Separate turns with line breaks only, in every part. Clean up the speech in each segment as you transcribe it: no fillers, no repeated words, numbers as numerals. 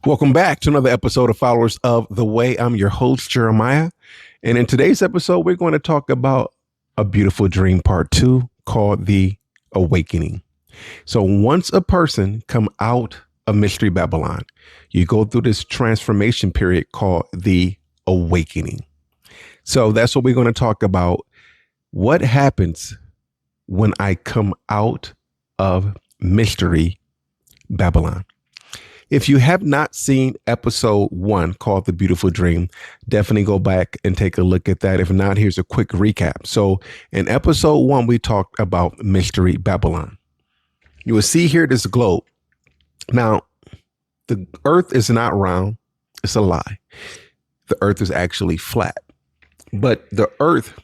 Welcome back to another episode of Followers of the Way. I'm your host, Jeremiah. And in today's episode, we're going to talk about a beautiful dream part 2 called the awakening. So once a person come out of Mystery Babylon, you go through this transformation period called the awakening. So that's what we're going to talk about. What happens when I come out of Mystery Babylon? If you have not seen episode 1 called The Beautiful Dream, definitely go back and take a look at that. If not, here's a quick recap. So in episode 1, we talked about Mystery Babylon. You will see here this globe. Now, the earth is not round. It's a lie. The earth is actually flat. But the earth,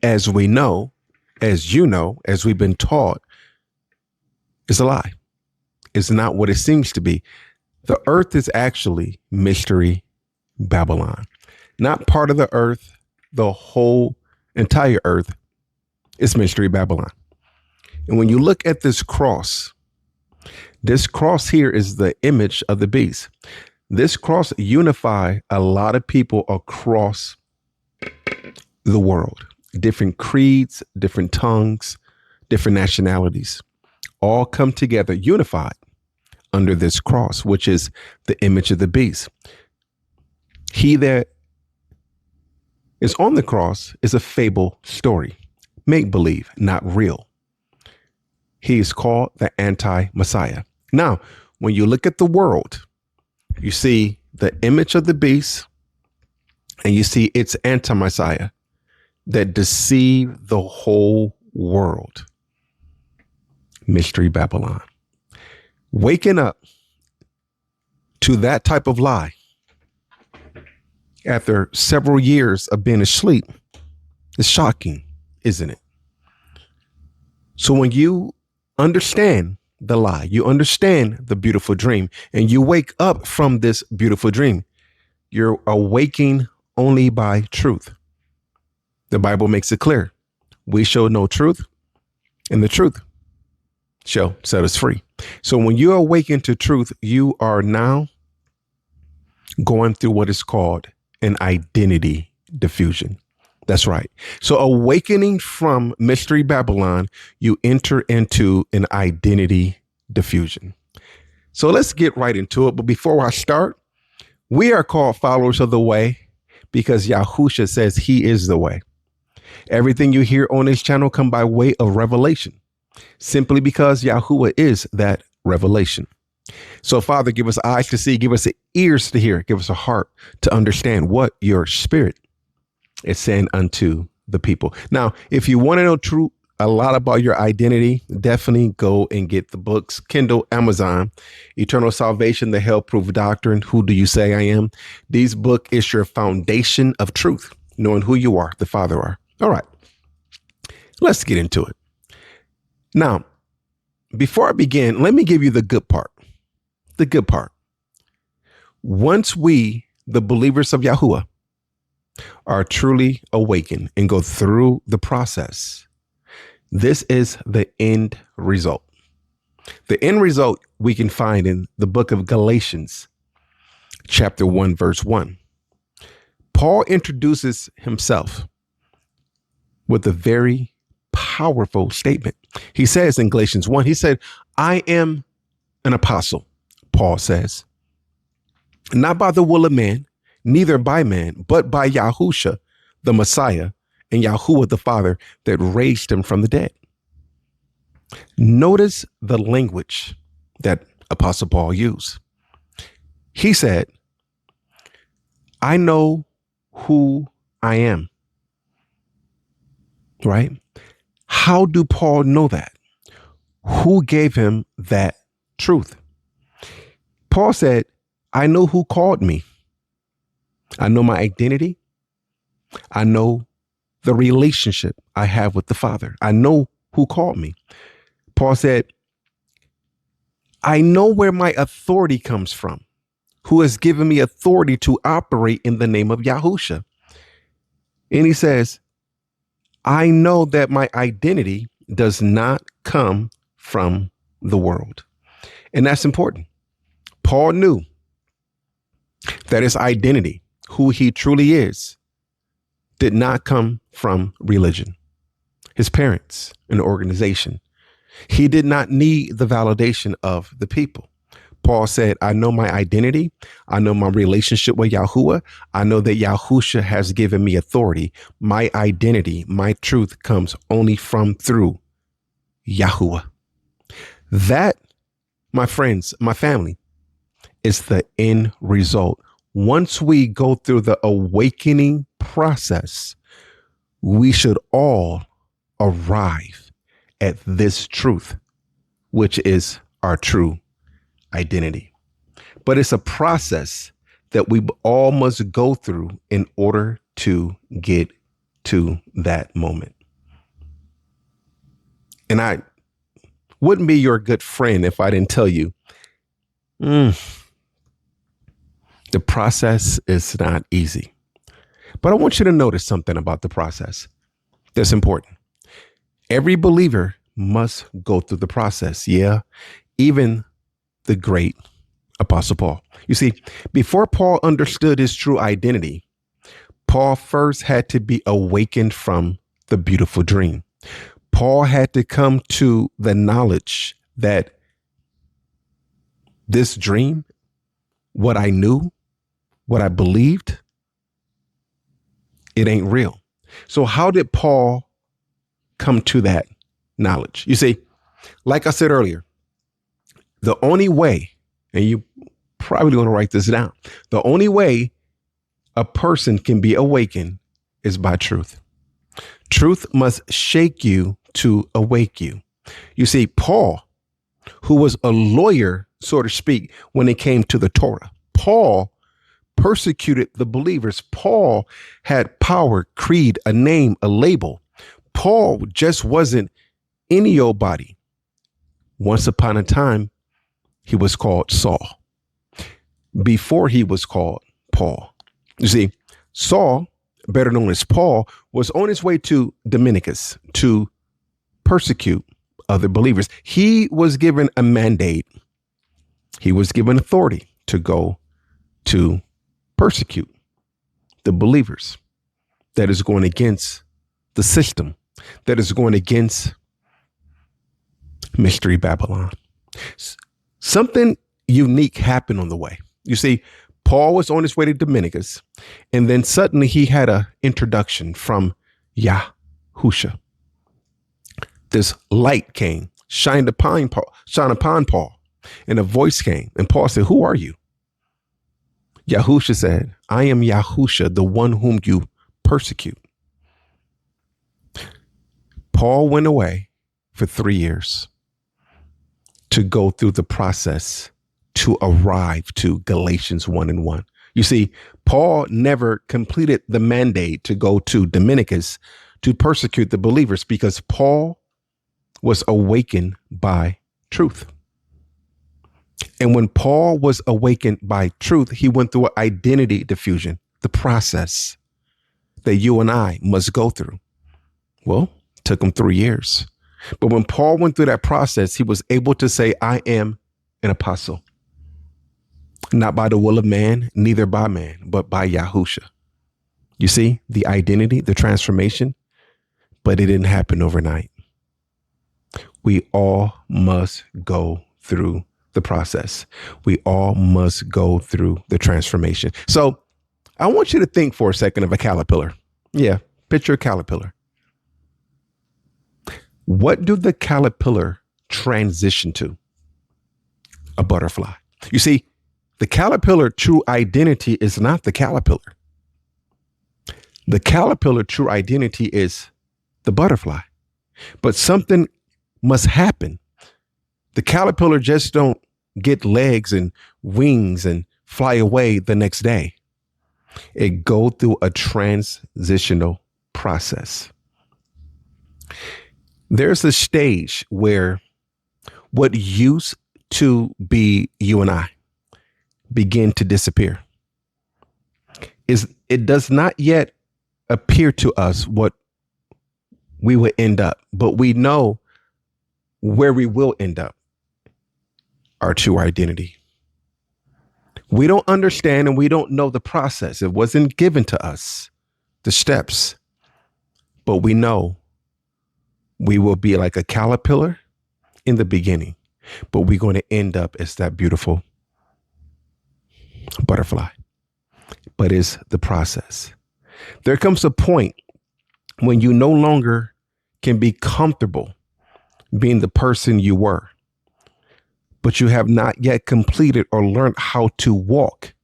as we know, as you know, as we've been taught, is a lie. It's not what it seems to be. The earth is actually Mystery Babylon, not part of the earth. The whole entire earth is Mystery Babylon. And when you look at this cross here is the image of the beast. This cross unify a lot of people across the world, different creeds, different tongues, different nationalities, all come together, unified under this cross, which is the image of the beast. He that is on the cross is a fable story, make believe, not real. He is called the anti-Messiah. Now, when you look at the world, you see the image of the beast and you see its anti-Messiah that deceive the whole world. Mystery Babylon. Waking up to that type of lie after several years of being asleep is shocking, isn't it? So when you understand the lie, you understand the beautiful dream, and you wake up from this beautiful dream, you're awaking only by truth. The Bible makes it clear. We shall know truth, and the truth shall set us free. So when you awaken to truth, you are now going through what is called an identity diffusion. That's right. So awakening from Mystery Babylon, you enter into an identity diffusion. So let's get right into it. But before I start, we are called followers of the way because Yahusha says he is the way. Everything you hear on this channel come by way of revelation, simply because Yahuwah is that revelation. So Father, give us eyes to see, give us ears to hear, give us a heart to understand what your spirit is saying unto the people. Now, if you want to know a lot about your identity, definitely go and get the books, Kindle, Amazon, Eternal Salvation, The Hell-Proof Doctrine, Who Do You Say I Am? These book is your foundation of truth, knowing who you are, the Father are. All right, let's get into it. Now, before I begin, let me give you the good part. The good part. Once we, the believers of Yahuwah, are truly awakened and go through the process, this is the end result. The end result we can find in the book of Galatians, chapter 1, verse 1. Paul introduces himself with a very powerful statement. He says in Galatians 1, he said, I am an apostle, Paul says, not by the will of man, neither by man, but by Yahusha, the Messiah, and Yahuwah, the Father, that raised him from the dead. Notice the language that Apostle Paul used. He said, I know who I am. Right? How do Paul know that? Who gave him that truth? Paul said, I know who called me. I know my identity. I know the relationship I have with the Father. I know who called me. Paul said, I know where my authority comes from, who has given me authority to operate in the name of Yahusha. And he says, I know that my identity does not come from the world. And that's important. Paul knew That his identity, who he truly is, did not come from religion, his parents, an organization. He did not need the validation of the people. Paul said, I know my identity. I know my relationship with Yahuwah. I know that Yahusha has given me authority. My identity, my truth comes only from through Yahuwah. That, my friends, my family, is the end result. Once we go through the awakening process, we should all arrive at this truth, which is our true identity. But it's a process that we all must go through in order to get to that moment. And I wouldn't be your good friend if I didn't tell you, the process is not easy. But I want you to notice something about the process that's important. Every believer must go through the process. Yeah, even the great Apostle Paul. You see, before Paul understood his true identity, Paul first had to be awakened from the beautiful dream. Paul had to come to the knowledge that this dream, what I knew, what I believed, it ain't real. So how did Paul come to that knowledge? You see, like I said earlier, the only way, and you probably want to write this down, the only way a person can be awakened is by truth. Truth must shake you to awake you. You see, Paul, who was a lawyer, so to speak, when it came to the Torah, Paul persecuted the believers. Paul had power, creed, a name, a label. Paul just wasn't any old body. Once upon a time, he was called Saul before he was called Paul. You see, Saul, better known as Paul, was on his way to Dominicus to persecute other believers. He was given a mandate. He was given authority to go to persecute the believers that is going against the system, that is going against Mystery Babylon. Something unique happened on the way. You see, Paul was on his way to Dominicus, and then suddenly he had an introduction from Yahusha. This light came, shined upon Paul, and a voice came, and Paul said, "Who are you?" Yahusha said, "I am Yahusha, the one whom you persecute." Paul went away for 3 years to go through the process to arrive to Galatians 1:1. You see, Paul never completed the mandate to go to Dominicus to persecute the believers because Paul was awakened by truth. And when Paul was awakened by truth, he went through an identity diffusion, the process that you and I must go through. Well, it took him 3 years. But when Paul went through that process, he was able to say, I am an apostle, not by the will of man, neither by man, but by Yahusha. You see, the identity, the transformation, but it didn't happen overnight. We all must go through the process. We all must go through the transformation. So I want you to think for a second of a caterpillar. Yeah, picture a caterpillar. What do the caterpillar transition to? A butterfly. You see, the caterpillar true identity is not the caterpillar. The caterpillar true identity is the butterfly. But something must happen. The caterpillar just don't get legs and wings and fly away the next day. It go through a transitional process. There's a stage where what used to be you and I begin to disappear. It does not yet appear to us what we would end up, but we know where we will end up, our true identity. We don't understand and we don't know the process. It wasn't given to us, the steps, but we know we will be like a caterpillar in the beginning, but we're going to end up as that beautiful butterfly. But it's the process. There comes a point when you no longer can be comfortable being the person you were, but you have not yet completed or learned how to walk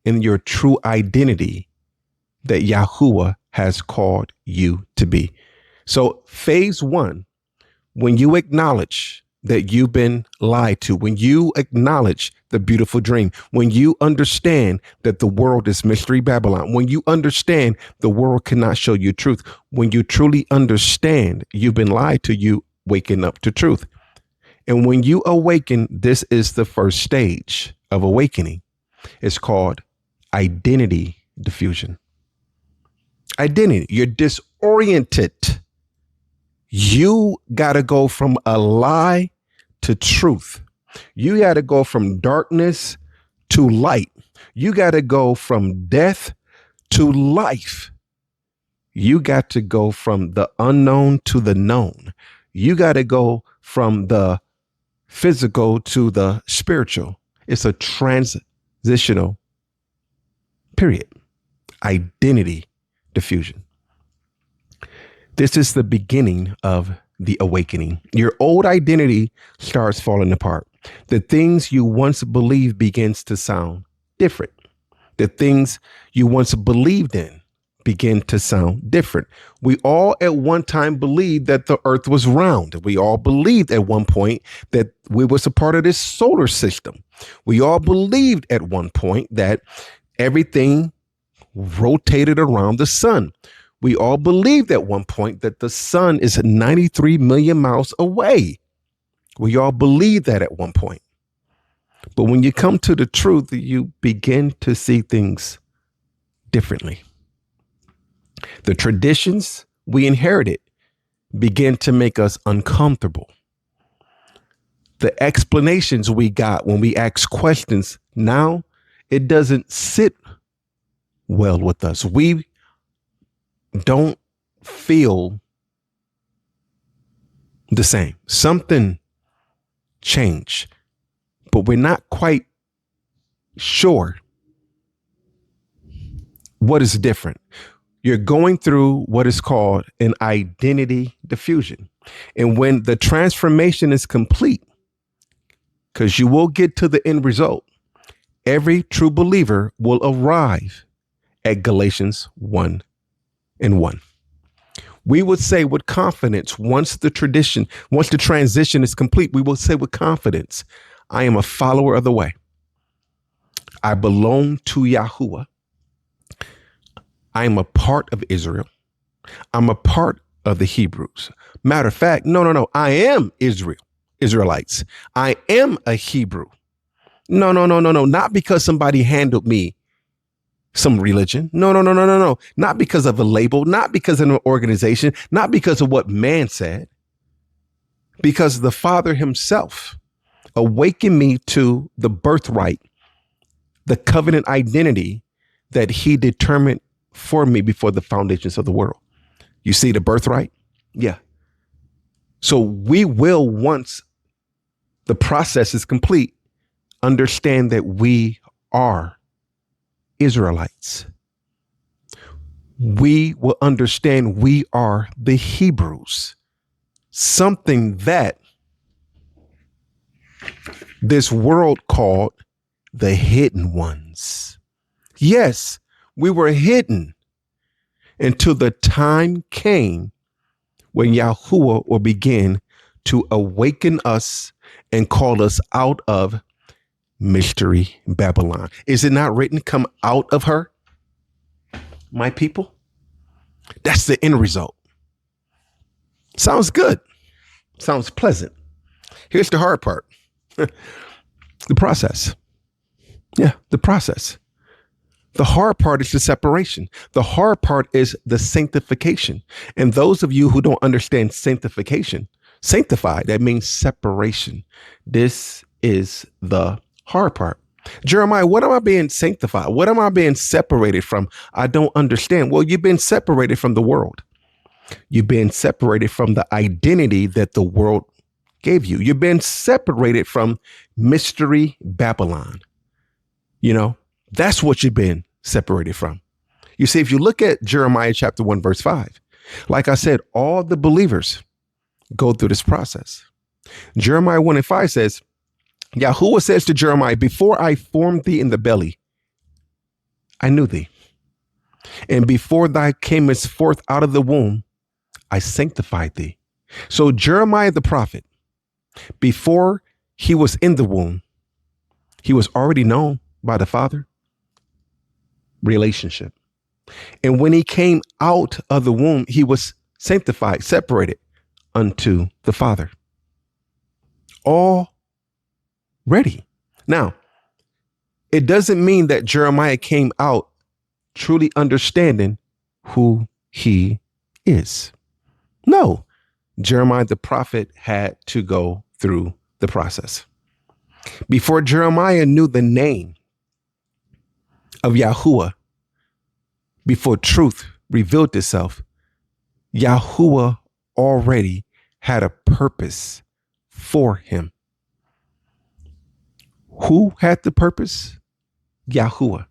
in your true identity that Yahuwah has called you to be. So phase one, when you acknowledge that you've been lied to, when you acknowledge the beautiful dream, when you understand that the world is mystery Babylon, when you understand the world cannot show you truth, when you truly understand you've been lied to, you waking up to truth. And when you awaken, this is the first stage of awakening. It's called identity diffusion. Identity. You're disoriented. You got to go from a lie to truth. You got to go from darkness to light. You got to go from death to life. You got to go from the unknown to the known. You got to go from the physical to the spiritual. It's a transitional period. Identity diffusion. This is the beginning of the awakening. Your old identity starts falling apart. The things you once believed begins to sound different. The things you once believed in begin to sound different. We all at one time believed that the earth was round. We all believed at one point that we was a part of this solar system. We all believed at one point that everything rotated around the sun. We all believed at one point that the sun is 93 million miles away. We all believed that at one point. But when you come to the truth, you begin to see things differently. The traditions we inherited begin to make us uncomfortable. The explanations we got when we ask questions, now it doesn't sit well with us. We don't feel the same. Something changed, but we're not quite sure what is different. You're going through what is called an identity diffusion. And when the transformation is complete, because you will get to the end result, every true believer will arrive at Galatians 1:1. We would say with confidence, once the transition is complete, we will say with confidence, I am a follower of the way. I belong to Yahuwah. I am a part of Israel. I'm a part of the Hebrews. Matter of fact, no. I am Israelites. I am a Hebrew. No. Not because somebody handled me some religion. No. Not because of a label, not because of an organization, not because of what man said. Because the Father himself awakened me to the birthright, the covenant identity that he determined for me before the foundations of the world. You see the birthright? Yeah. So we will, once the process is complete, understand that we are Israelites. We will understand we are the Hebrews, something that this world called the hidden ones. Yes, we were hidden until the time came when Yahuwah will begin to awaken us and call us out of mystery Babylon. Is it not written, come out of her, my people? That's the end result. Sounds good. Sounds pleasant. Here's the hard part. The process. Yeah, the process. The hard part is the separation. The hard part is the sanctification. And those of you who don't understand sanctification, sanctified, that means separation. This is the hard part. Jeremiah, what am I being sanctified? What am I being separated from? I don't understand. Well, you've been separated from the world. You've been separated from the identity that the world gave you. You've been separated from mystery Babylon. You know, that's what you've been separated from. You see, if you look at Jeremiah chapter 1, verse 5, like I said, all the believers go through this process. Jeremiah 1 and 5 says, Yahuwah says to Jeremiah, before I formed thee in the belly, I knew thee. And before thou camest forth out of the womb, I sanctified thee. So Jeremiah the prophet, before he was in the womb, he was already known by the Father. Relationship. And when he came out of the womb, he was sanctified, separated unto the Father. Already. Now, it doesn't mean that Jeremiah came out truly understanding who he is. No, Jeremiah the prophet had to go through the process. Before Jeremiah knew the name of Yahuwah, before truth revealed itself, Yahuwah already had a purpose for him. Who had the purpose? Yahuwah.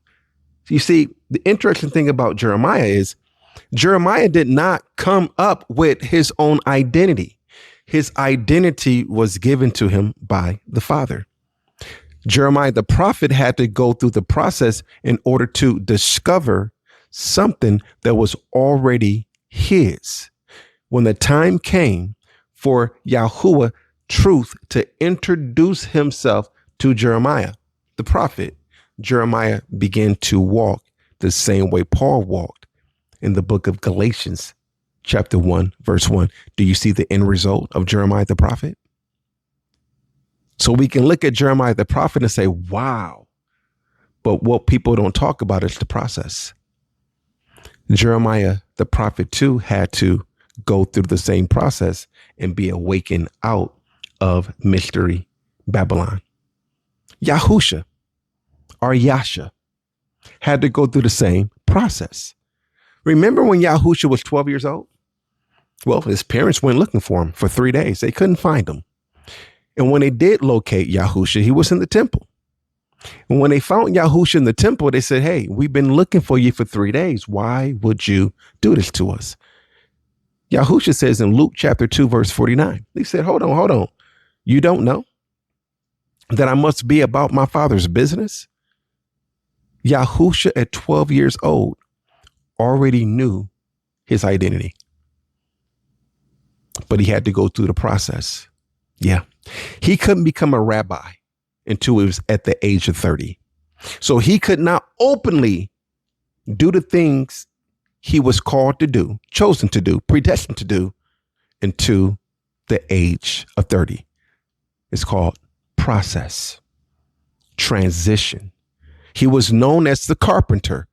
You see, the interesting thing about Jeremiah is Jeremiah did not come up with his own identity. His identity was given to him by the Father. Jeremiah the prophet had to go through the process in order to discover something that was already his. When the time came for Yahuwah truth to introduce himself to Jeremiah, the prophet, Jeremiah began to walk the same way Paul walked in the book of Galatians, chapter 1, verse 1. Do you see the end result of Jeremiah the prophet? So we can look at Jeremiah the prophet and say, wow. But what people don't talk about is the process. Jeremiah the prophet too had to go through the same process and be awakened out of mystery Babylon. Yahusha or Yasha had to go through the same process. Remember when Yahusha was 12 years old? Well, his parents went looking for him for 3 days. They couldn't find him. And when they did locate Yahusha, he was in the temple. And when they found Yahusha in the temple, they said, hey, we've been looking for you for 3 days. Why would you do this to us? Yahusha says in Luke chapter 2, verse 49, he said, hold on. You don't know that I must be about my Father's business? Yahusha at 12 years old already knew his identity, but he had to go through the process. Yeah. He couldn't become a rabbi until he was at the age of 30. So he could not openly do the things he was called to do, chosen to do, predestined to do until the age of 30. It's called process, transition. He was known as the carpenter.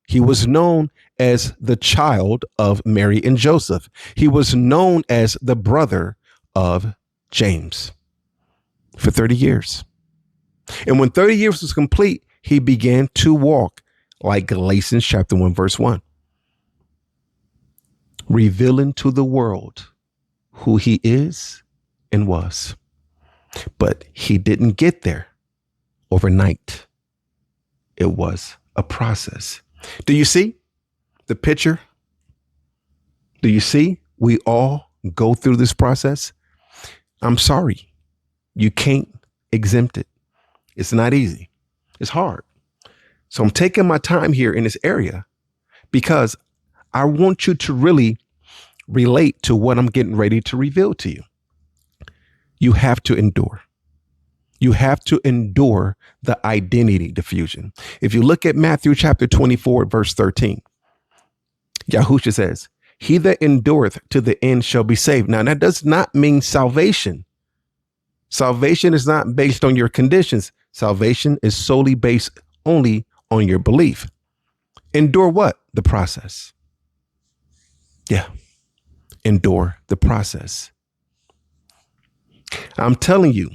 He was known as the child of Mary and Joseph. He was known as the brother of James for 30 years. And when 30 years was complete, he began to walk like Galatians chapter 1, verse 1, revealing to the world who he is and was. But he didn't get there overnight. It was a process. Do you see the picture? Do you see we all go through this process? I'm sorry. You can't exempt it. It's not easy. It's hard. So I'm taking my time here in this area because I want you to really relate to what I'm getting ready to reveal to you. You have to endure. You have to endure the identity diffusion. If you look at Matthew chapter 24, verse 13, Yahusha says, he that endureth to the end shall be saved. Now, that does not mean salvation. Salvation is not based on your conditions. Salvation is solely based only on your belief. Endure what? The process. Yeah. Endure the process. I'm telling you,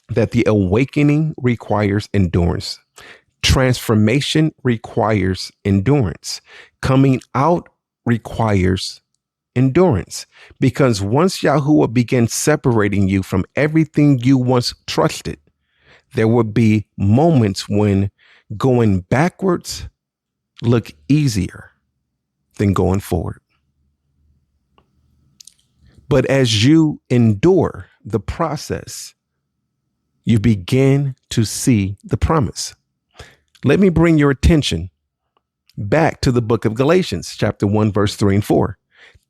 that the awakening requires endurance. Transformation requires endurance. Coming out requires endurance. Because once Yahuwah begins separating you from everything you once trusted, there will be moments when going backwards look easier than going forward. But as you endure the process, you begin to see the promise. Let me bring your attention back to the book of Galatians, chapter 1, verse 3 and 4.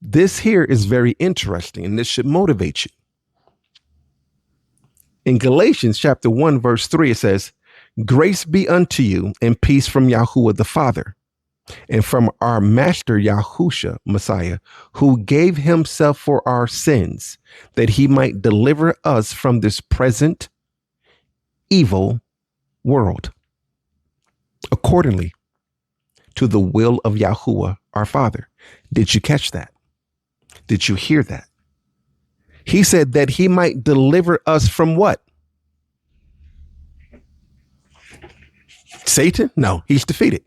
This here is very interesting, and this should motivate you. In Galatians chapter 1, verse 3, it says, "Grace be unto you and peace from Yahuwah the Father and from our Master Yahusha Messiah, who gave himself for our sins, that he might deliver us from this present evil world, accordingly to the will of Yahuwah our Father." Did you catch that? Did you hear that? He said that he might deliver us from what? Satan? No, he's defeated.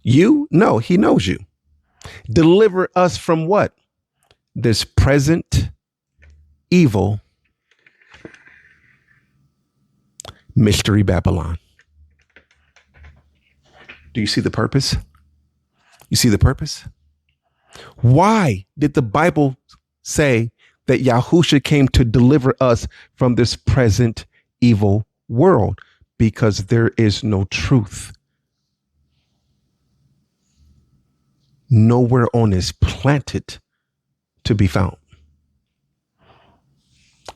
You? No, he knows you. Deliver us from what? This present evil mystery Babylon. Do you see the purpose? You see the purpose? Why did the Bible say that Yahusha came to deliver us from this present evil world? Because there is no truth nowhere on this planet to be found.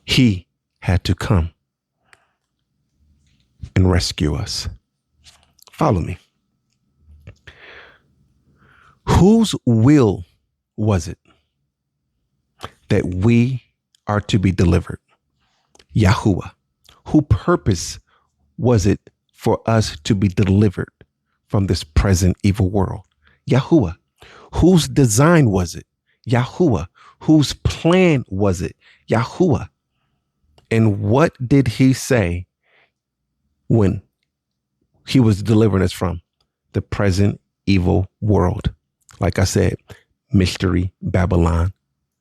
He had to come and rescue us. Follow me. Whose will was it that we are to be delivered? Yahuwah. Whose purpose was it for us to be delivered from this present evil world? Yahuwah. Whose design was it? Yahuwah. Whose plan was it? Yahuwah. And what did he say when he was delivering us from the present evil world? Like I said, mystery Babylon,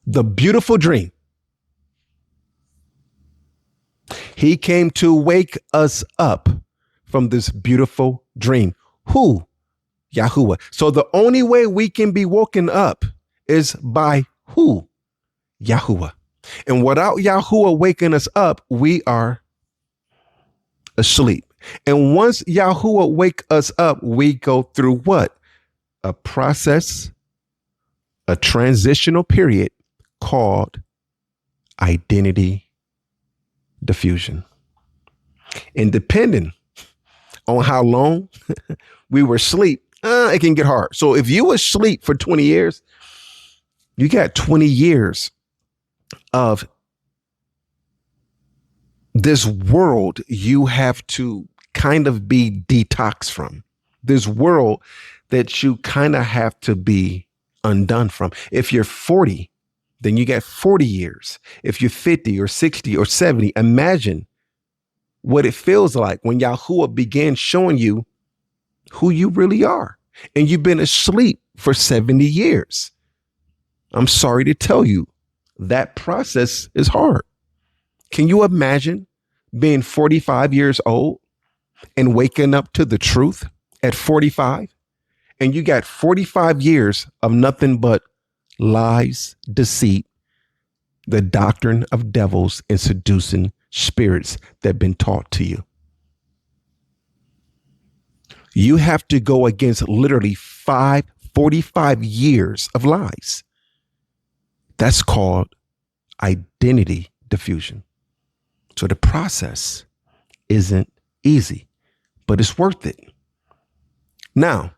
the beautiful dream. He came to wake us up from this beautiful dream. Who? Yahuwah. So the only way we can be woken up is by who? Yahuwah. And without Yahuwah waking us up, we are asleep. And once Yahuwah wake us up, we go through what? A process, a transitional period called identity diffusion. And depending on how long we were asleep, it can get hard. So if you were asleep for 20 years, you got 20 years of this world you have to kind of be detoxed from. This world that you kind of have to be undone from. If you're 40, then you got 40 years. If you're 50 or 60 or 70, imagine what it feels like when Yahuwah began showing you who you really are. And you've been asleep for 70 years. I'm sorry to tell you, that process is hard. Can you imagine being 45 years old and waking up to the truth at 45? And you got 45 years of nothing but lies, deceit, the doctrine of devils and seducing spirits that have been taught to you. You have to go against literally 45 years of lies. That's called identity diffusion. So the process isn't easy, but it's worth it. Now,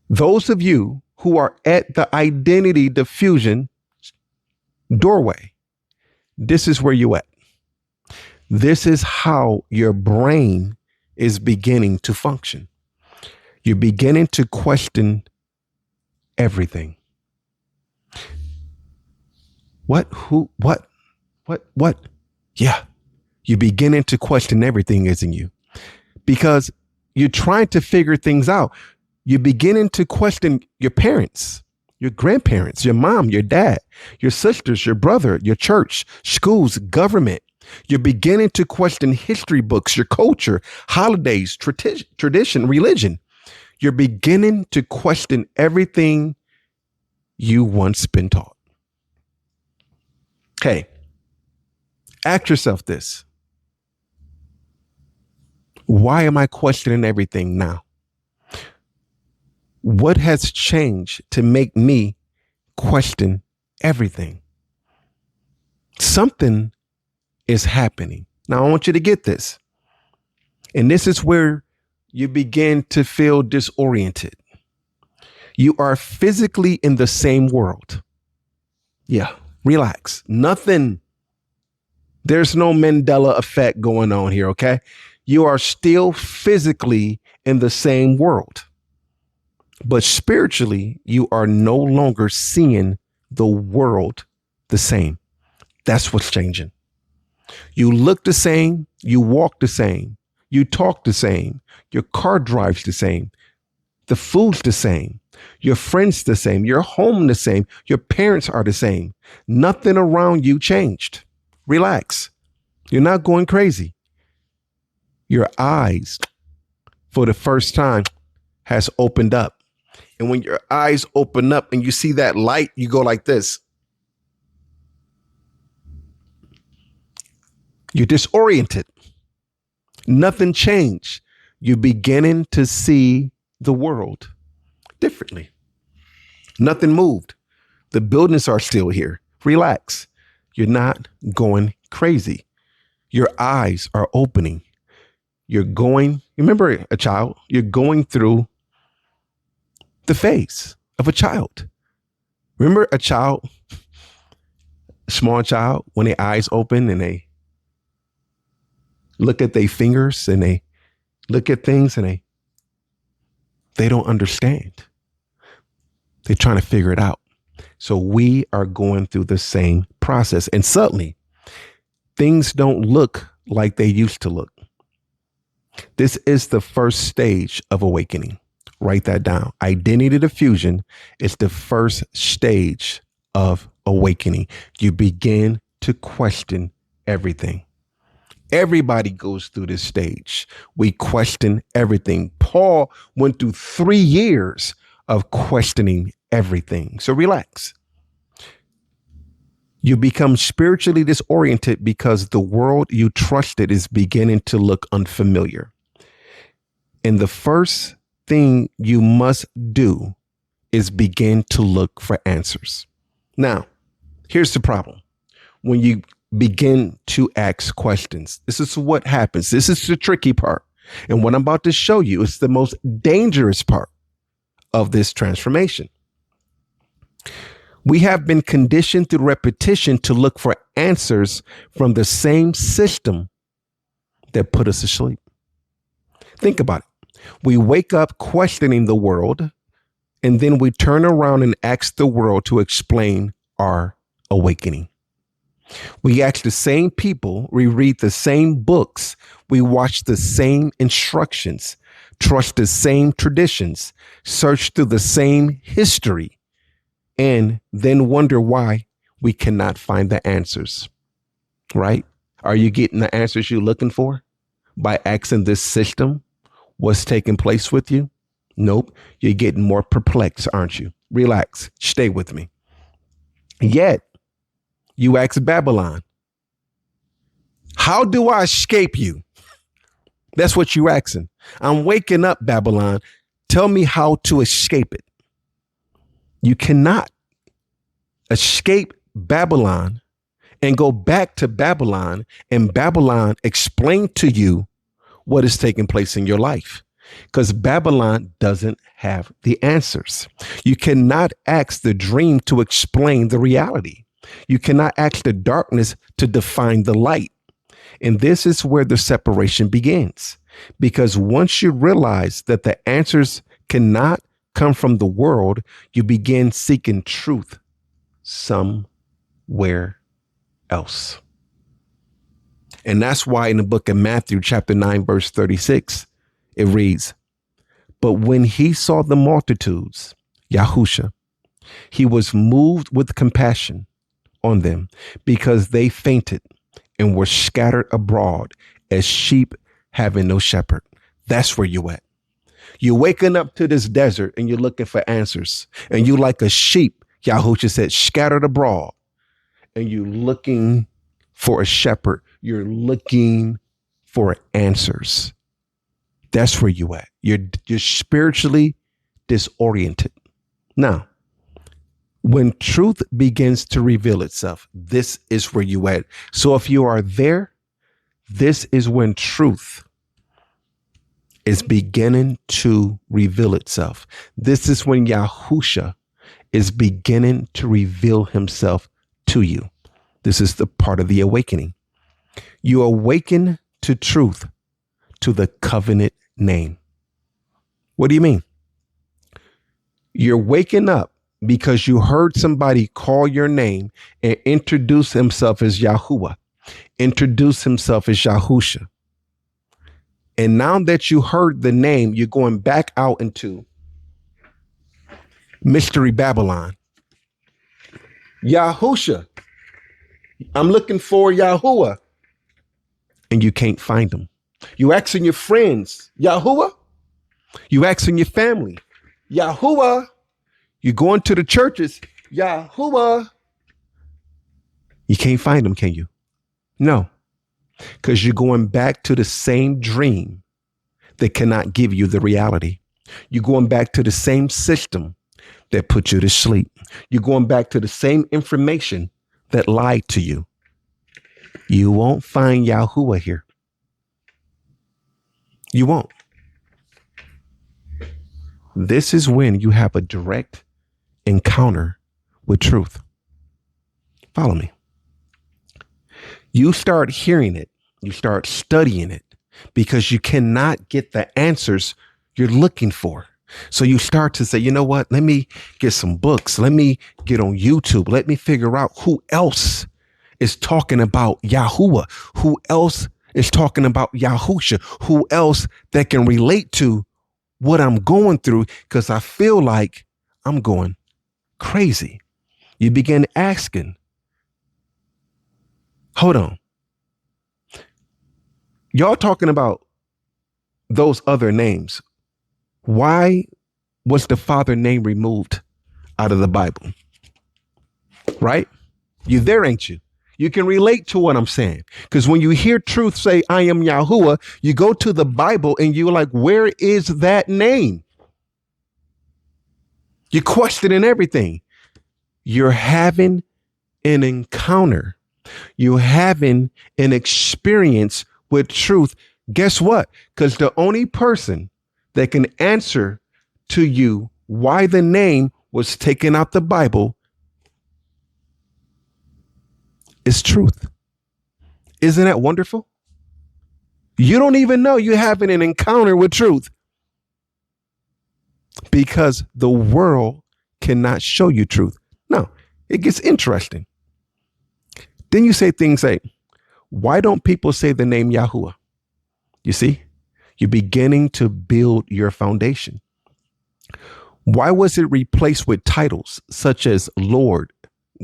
those of you who are at the identity diffusion doorway, this is where you at. This is how your brain is beginning to function. You're beginning to question everything. What? Who? What? Yeah. You're beginning to question everything, isn't you? Because you're trying to figure things out. You're beginning to question your parents, your grandparents, your mom, your dad, your sisters, your brother, your church, schools, government. You're beginning to question history books, your culture, holidays, tradition, religion. You're beginning to question everything you once been taught. Okay, ask yourself this. Why am I questioning everything now? What has changed to make me question everything? Something is happening. Now, I want you to get this. And this is where you begin to feel disoriented. You are physically in the same world. Yeah, relax. There's no Mandela effect going on here, okay? You are still physically in the same world. But spiritually, you are no longer seeing the world the same. That's what's changing. You look the same, you walk the same, you talk the same, your car drives the same, the food's the same, your friends the same, your home the same, your parents are the same. Nothing around you changed. Relax. You're not going crazy. Your eyes, for the first time, has opened up. And when your eyes open up and you see that light, you go like this. You're disoriented. Nothing changed. You're beginning to see the world differently. Nothing moved. The buildings are still here. Relax. You're not going crazy. Your eyes are opening. Remember a child, you're going through the phase of a child. Remember a child, small child, when their eyes open and they look at their fingers and they look at things and they don't understand. They're trying to figure it out. So we are going through the same process. And suddenly, things don't look like they used to look. This is the first stage of awakening. Write that down. Identity diffusion is the first stage of awakening. You begin to question everything. Everybody goes through this stage. We question everything. Paul went through 3 years of questioning everything. So relax. You become spiritually disoriented because the world you trusted is beginning to look unfamiliar. And the first thing you must do is begin to look for answers. Now, here's the problem. When you begin to ask questions, this is what happens. This is the tricky part. And what I'm about to show you is the most dangerous part of this transformation. We have been conditioned through repetition to look for answers from the same system that put us asleep. Think about it. We wake up questioning the world, and then we turn around and ask the world to explain our awakening. We ask the same people, we read the same books, we watch the same instructions, trust the same traditions, search through the same history, and then wonder why we cannot find the answers, right? Are you getting the answers you're looking for by asking this system what's taking place with you? Nope. You're getting more perplexed, aren't you? Relax. Stay with me. Yet, you ask Babylon, how do I escape you? That's what you're asking. I'm waking up, Babylon. Tell me how to escape it. You cannot escape Babylon and go back to Babylon and Babylon explain to you what is taking place in your life, because Babylon doesn't have the answers. You cannot ask the dream to explain the reality. You cannot ask the darkness to define the light. And this is where the separation begins, because once you realize that the answers cannot come from the world, you begin seeking truth somewhere else. And that's why in the book of Matthew, chapter 9, verse 36, it reads, but when he saw the multitudes, Yahusha, he was moved with compassion on them because they fainted and were scattered abroad as sheep having no shepherd. That's where you at. You're waking up to this desert and you're looking for answers. And you like a sheep, Yahusha said, scattered abroad. And you're looking for a shepherd. You're looking for answers. That's where you at. You're spiritually disoriented. Now, when truth begins to reveal itself, this is where you at. So if you are there, this is when truth is beginning to reveal itself. This is when Yahusha is beginning to reveal himself to you. This is the part of the awakening. You awaken to truth, to the covenant name. What do you mean? You're waking up because you heard somebody call your name and introduce himself as Yahuwah, introduce himself as Yahusha. And now that you heard the name, you're going back out into Mystery Babylon. Yahusha, I'm looking for Yahuwah. And you can't find him. You asking your friends, Yahuwah? You asking your family, Yahuwah? You going to the churches, Yahuwah? You can't find him, can you? No, because you're going back to the same dream that cannot give you the reality. You're going back to the same system that put you to sleep. You're going back to the same information that lied to you. You won't find Yahuwah here. You won't. This is when you have a direct encounter with truth. Follow me. You start hearing it. You start studying it because you cannot get the answers you're looking for. So you start to say, you know what? Let me get some books. Let me get on YouTube. Let me figure out who else is talking about Yahuwah. Who else is talking about Yahusha? Who else that can relate to what I'm going through? Because I feel like I'm going crazy. You begin asking, hold on. Y'all talking about those other names. Why was the Father name removed out of the Bible? Right? You there, ain't you? You can relate to what I'm saying. Because when you hear truth say, I am Yahuwah, you go to the Bible and you're like, where is that name? You're questioning everything. You're having an encounter. You're having an experience with truth. Guess what? Because the only person that can answer to you why the name was taken out the Bible is truth. Isn't that wonderful? You don't even know you're having an encounter with truth because the world cannot show you truth. No, it gets interesting. Then you say things like, why don't people say the name Yahuwah? You see, you're beginning to build your foundation. Why was it replaced with titles such as Lord,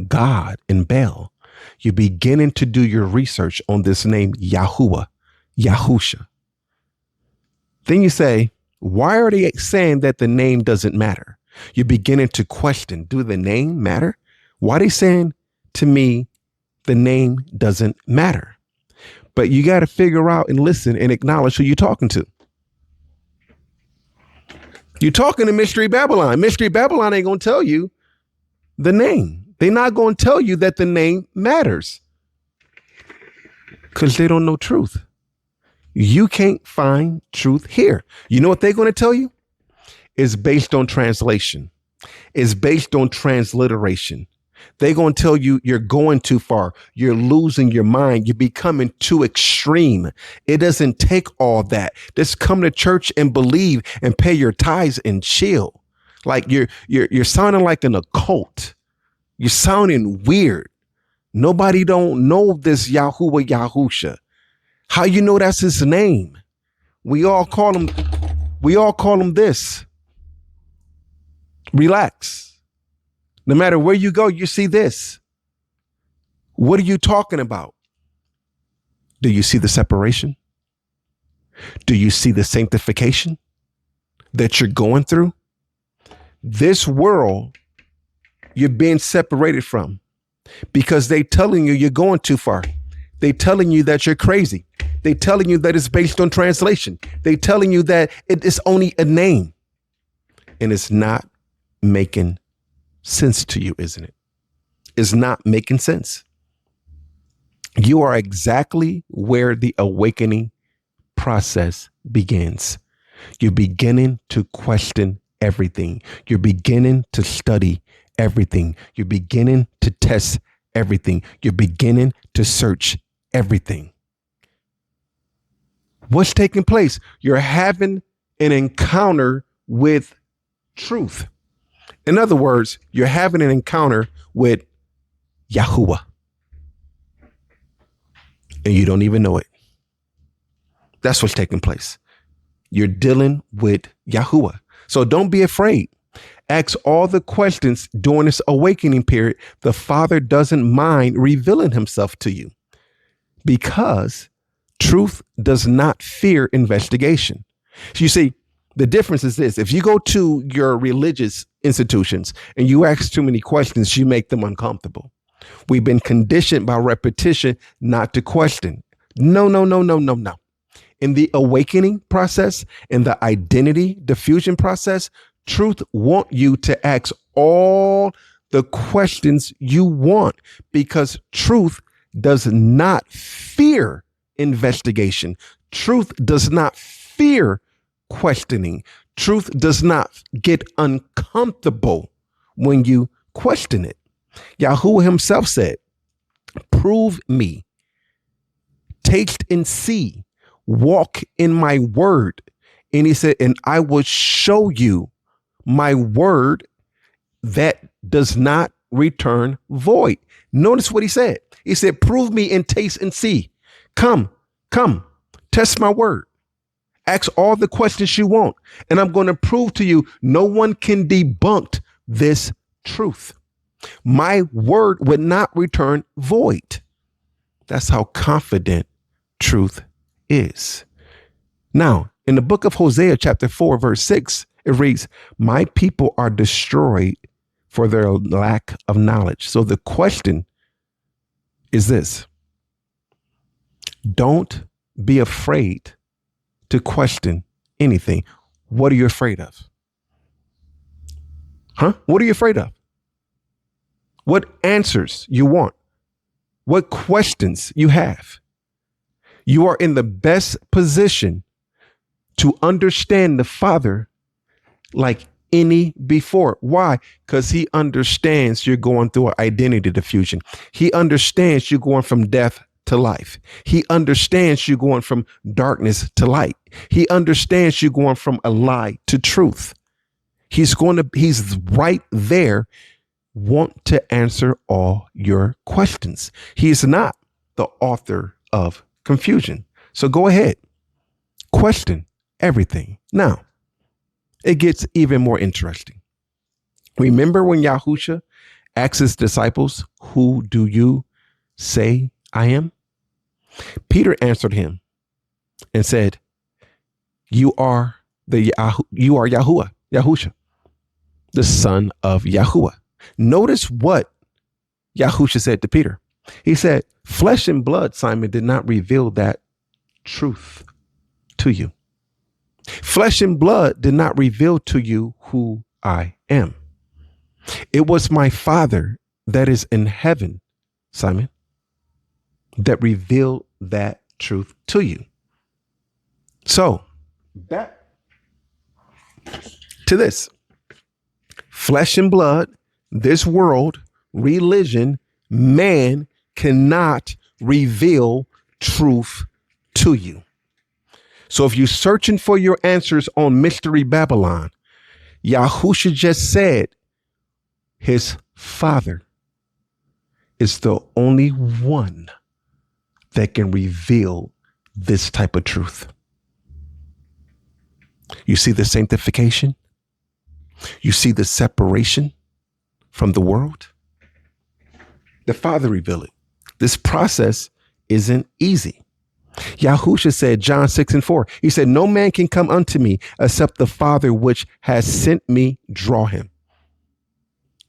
God, and Baal? You're beginning to do your research on this name Yahuwah, Yahusha. Then you say, why are they saying that the name doesn't matter? You're beginning to question, do the name matter? Why are they saying to me the name doesn't matter? But you got to figure out and listen and acknowledge who you're talking to. You're talking to Mystery Babylon. Mystery Babylon ain't going to tell you the name. They're not going to tell you that the name matters because they don't know truth. You can't find truth here. You know what they're going to tell you? It's based on translation. It's based on transliteration. They're going to tell you you're going too far. You're losing your mind. You're becoming too extreme. It doesn't take all that. Just come to church and believe and pay your tithes and chill. Like you're sounding like an occult. You're sounding weird. Nobody don't know this Yahuwah Yahusha. How you know that's his name? We all call him this. Relax. No matter where you go, you see this. What are you talking about? Do you see the separation? Do you see the sanctification that you're going through? This world you're being separated from because they telling you you're going too far. They telling you that you're crazy. They telling you that it's based on translation. They telling you that it is only a name, and it's not making sense to you, isn't it? It's not making sense. You are exactly where the awakening process begins. You're beginning to question everything. You're beginning to study everything. You're beginning to test everything. You're beginning to search everything. What's taking place? You're having an encounter with truth. In other words, you're having an encounter with Yahuwah, and you don't even know it. That's what's taking place. You're dealing with Yahuwah. So don't be afraid. Ask all the questions during this awakening period. The Father doesn't mind revealing himself to you because truth does not fear investigation. You see, the difference is this. If you go to your religious institutions and you ask too many questions, you make them uncomfortable. We've been conditioned by repetition not to question. No. In the awakening process, in the identity diffusion process, truth wants you to ask all the questions you want because truth does not fear investigation. Truth does not fear questioning. Truth does not get uncomfortable when you question it. Yahuwah himself said, prove me, taste and see, walk in my word. And he said, and I will show you my word that does not return void. Notice what he said. He said, prove me and taste and see. Come, test my word. Ask all the questions you want. And I'm going to prove to you, no one can debunk this truth. My word would not return void. That's how confident truth is. Now, in the book of Hosea, chapter 4, verse 6, it reads, my people are destroyed for their lack of knowledge. So the question is this. Don't be afraid to question anything. What are you afraid of? What are you afraid of? What answers you want? What questions you have? You are in the best position to understand the Father like any before. Why? Because he understands you're going through an identity diffusion. He understands you're going from death to life. He understands you're going from darkness to light. He understands you're going from a lie to truth. He's right there, want to answer all your questions. He's not the author of confusion. So go ahead, question everything. Now, it gets even more interesting. Remember when Yahusha asked his disciples, who do you say I am? Peter answered him and said, you are Yahuwah, Yahusha, the son of Yahuwah. Notice what Yahusha said to Peter. He said, flesh and blood, Simon, did not reveal that truth to you. Flesh and blood did not reveal to you who I am. It was my Father that is in heaven, Simon, that revealed that truth to you. So back to this. Flesh and blood, this world, religion, man cannot reveal truth to you. So if you're searching for your answers on Mystery Babylon, Yahusha just said his Father is the only one that can reveal this type of truth. You see the sanctification? You see the separation from the world? The Father revealed it. This process isn't easy. Yahusha said, John 6:4, he said, no man can come unto me except the Father which has sent me draw him.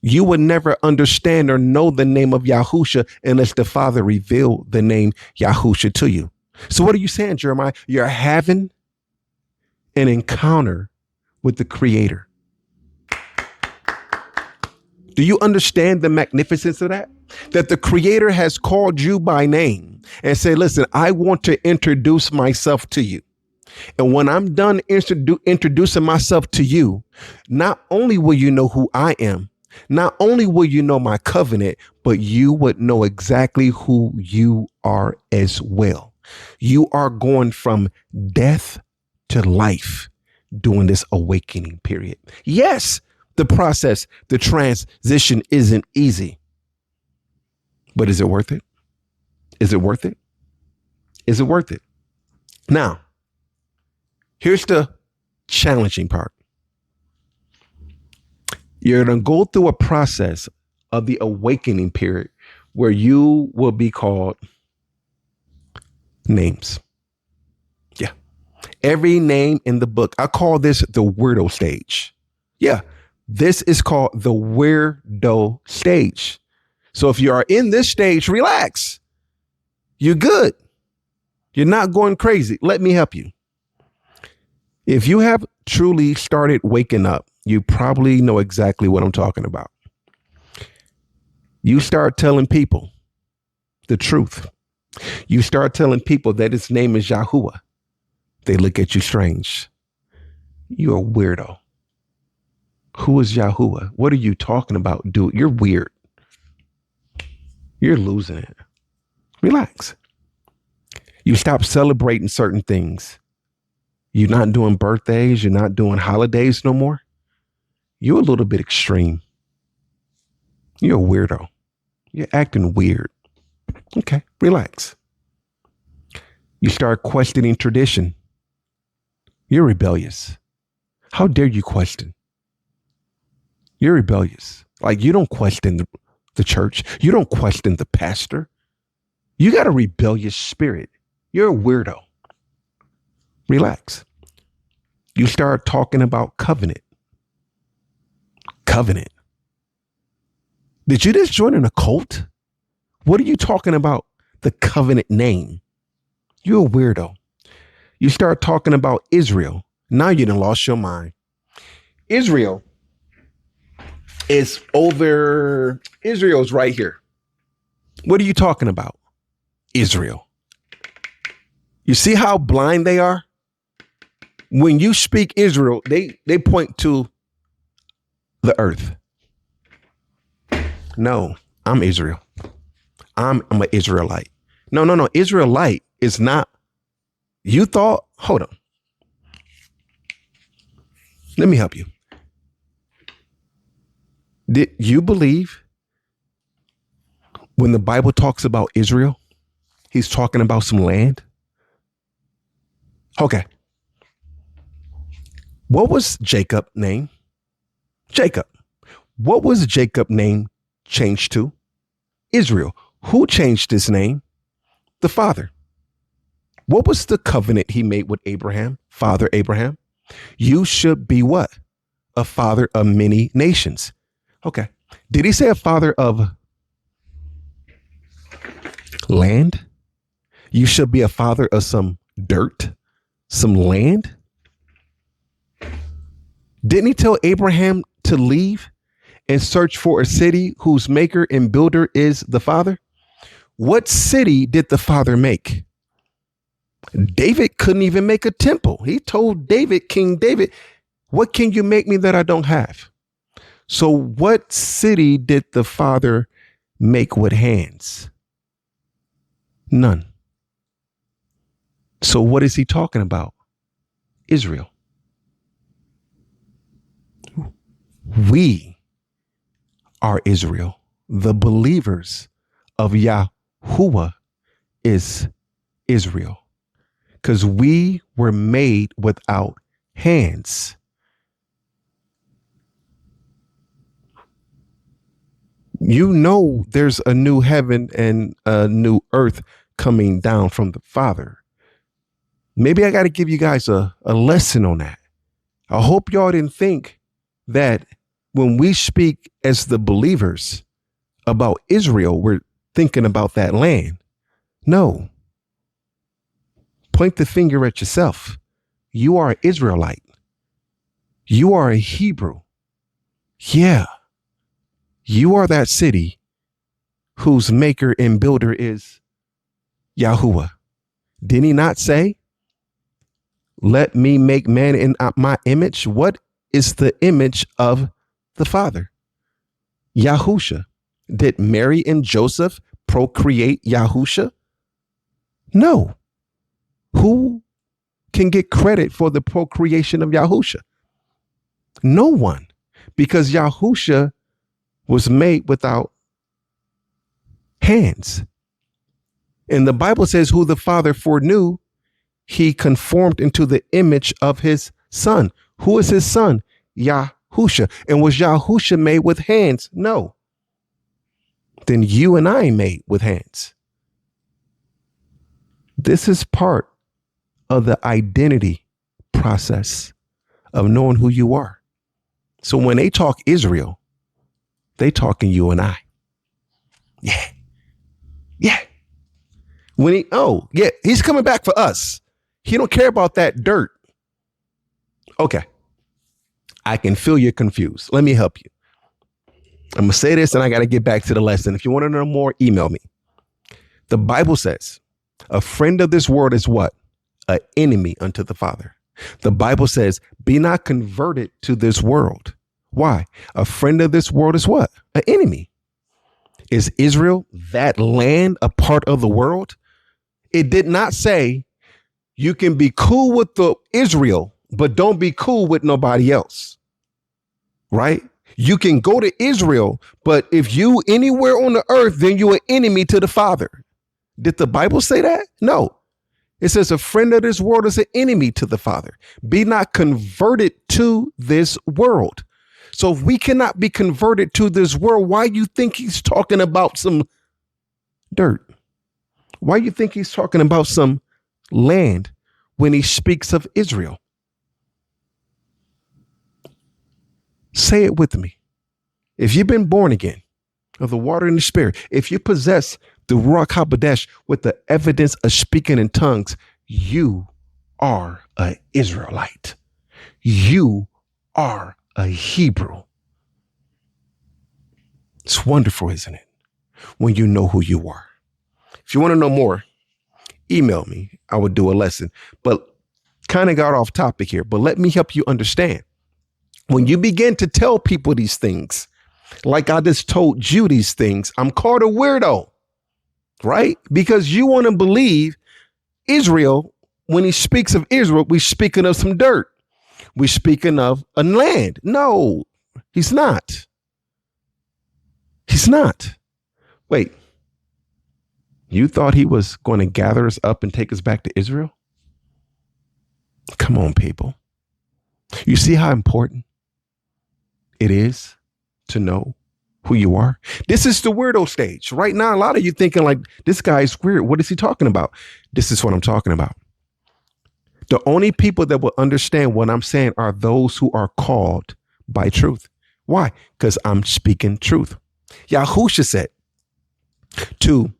You would never understand or know the name of Yahusha unless the Father revealed the name Yahusha to you. So what are you saying, Jeremiah? You're having an encounter with the Creator. Do you understand the magnificence of that? That the Creator has called you by name and say, listen, I want to introduce myself to you. And when I'm done introducing myself to you, not only will you know who I am, not only will you know my covenant, but you would know exactly who you are as well. You are going from death to life during this awakening period. Yes, the process, the transition isn't easy. But is it worth it? Is it worth it? Is it worth it? Now, here's the challenging part. You're going to go through a process of the awakening period where you will be called names. Yeah. Every name in the book. I call this the weirdo stage. Yeah. This is called the weirdo stage. So if you are in this stage, relax. You're good. You're not going crazy. Let me help you. If you have truly started waking up, you probably know exactly what I'm talking about. You start telling people the truth. You start telling people that his name is Yahuwah. They look at you strange. You're a weirdo. Who is Yahuwah? What are you talking about, dude? You're weird. You're losing it. Relax. You stop celebrating certain things. You're not doing birthdays. You're not doing holidays no more. You're a little bit extreme. You're a weirdo. You're acting weird. Okay, relax. You start questioning tradition. You're rebellious. How dare you question? You're rebellious. Like you don't question the church. You don't question the pastor. You got a rebellious spirit. You're a weirdo. Relax. You start talking about covenant. Covenant. Did you just join a cult? What are you talking about? The covenant name. You're a weirdo. You start talking about Israel. Now you done lost your mind. Israel's right here. What are you talking about? Israel. You see how blind they are? When you speak Israel, they point to the earth. No, I'm Israel. I'm an Israelite. No. Israelite is not. You thought, hold on. Let me help you. Did you believe when the Bible talks about Israel, he's talking about some land? Okay. What was Jacob's name? Jacob. What was Jacob's name changed to? Israel. Who changed his name? The Father. What was the covenant he made with Abraham? Father Abraham. You should be what? A father of many nations. Okay. Did he say a father of land? You should be a father of some dirt, some land. Didn't he tell Abraham to leave and search for a city whose maker and builder is the Father? What city did the Father make? David couldn't even make a temple. He told David, King David, what can you make me that I don't have? So what city did the Father make with hands? None. So what is he talking about? Israel. We are Israel. The believers of Yahuwah is Israel. because we were made without hands. You know, there's a new heaven and a new earth coming down from the Father. Maybe I got to give you guys a lesson on that. I hope y'all didn't think that when we speak as the believers about Israel, we're thinking about that land. No. Point the finger at yourself. You are an Israelite. You are a Hebrew. Yeah. You are that city whose maker and builder is Yahuwah. Did he not say, let me make man in my image? What is the image of the Father? Yahusha. Did Mary and Joseph procreate Yahusha? No. Who can get credit for the procreation of Yahusha? No one, because Yahusha was made without hands. And the Bible says who the Father foreknew, he conformed into the image of his son. Who is his son? Yahusha. And was Yahusha made with hands? No. Then you and I made with hands. This is part of the identity process of knowing who you are. So when they talk Israel, they talking you and I. Yeah. Yeah. He's coming back for us. He don't care about that dirt. Okay. I can feel you're confused. Let me help you. I'm going to say this and I got to get back to the lesson. If you want to know more, email me. The Bible says a friend of this world is what? An enemy unto the Father. The Bible says, be not converted to this world. Why? A friend of this world is what? An enemy. Is Israel, that land, a part of the world? It did not say you can be cool with the Israel, but don't be cool with nobody else. Right? You can go to Israel, but if you anywhere on the earth, then you're an enemy to the Father. Did the Bible say that? No. It says a friend of this world is an enemy to the Father. Be not converted to this world. So if we cannot be converted to this world, why you think he's talking about some dirt? Why you think he's talking about some land when he speaks of Israel? Say it with me. If you've been born again of the water and the spirit, if you possess the Ruach HaKodesh with the evidence of speaking in tongues, you are an Israelite. You are a Hebrew. It's wonderful, isn't it? When you know who you are. If you want to know more, email me. I would do a lesson, but kind of got off topic here, but let me help you understand. When you begin to tell people these things, like I just told you these things, I'm called a weirdo, right? Because you want to believe Israel. When he speaks of Israel, we're speaking of some dirt. We're speaking of a land. No, he's not. He's not. Wait, you thought he was going to gather us up and take us back to Israel? Come on, people. You see how important it is to know who you are? This is the weirdo stage. Right now, a lot of you thinking like, this guy's weird. What is he talking about? This is what I'm talking about. The only people that will understand what I'm saying are those who are called by truth. Why? Because I'm speaking truth. Yahusha said to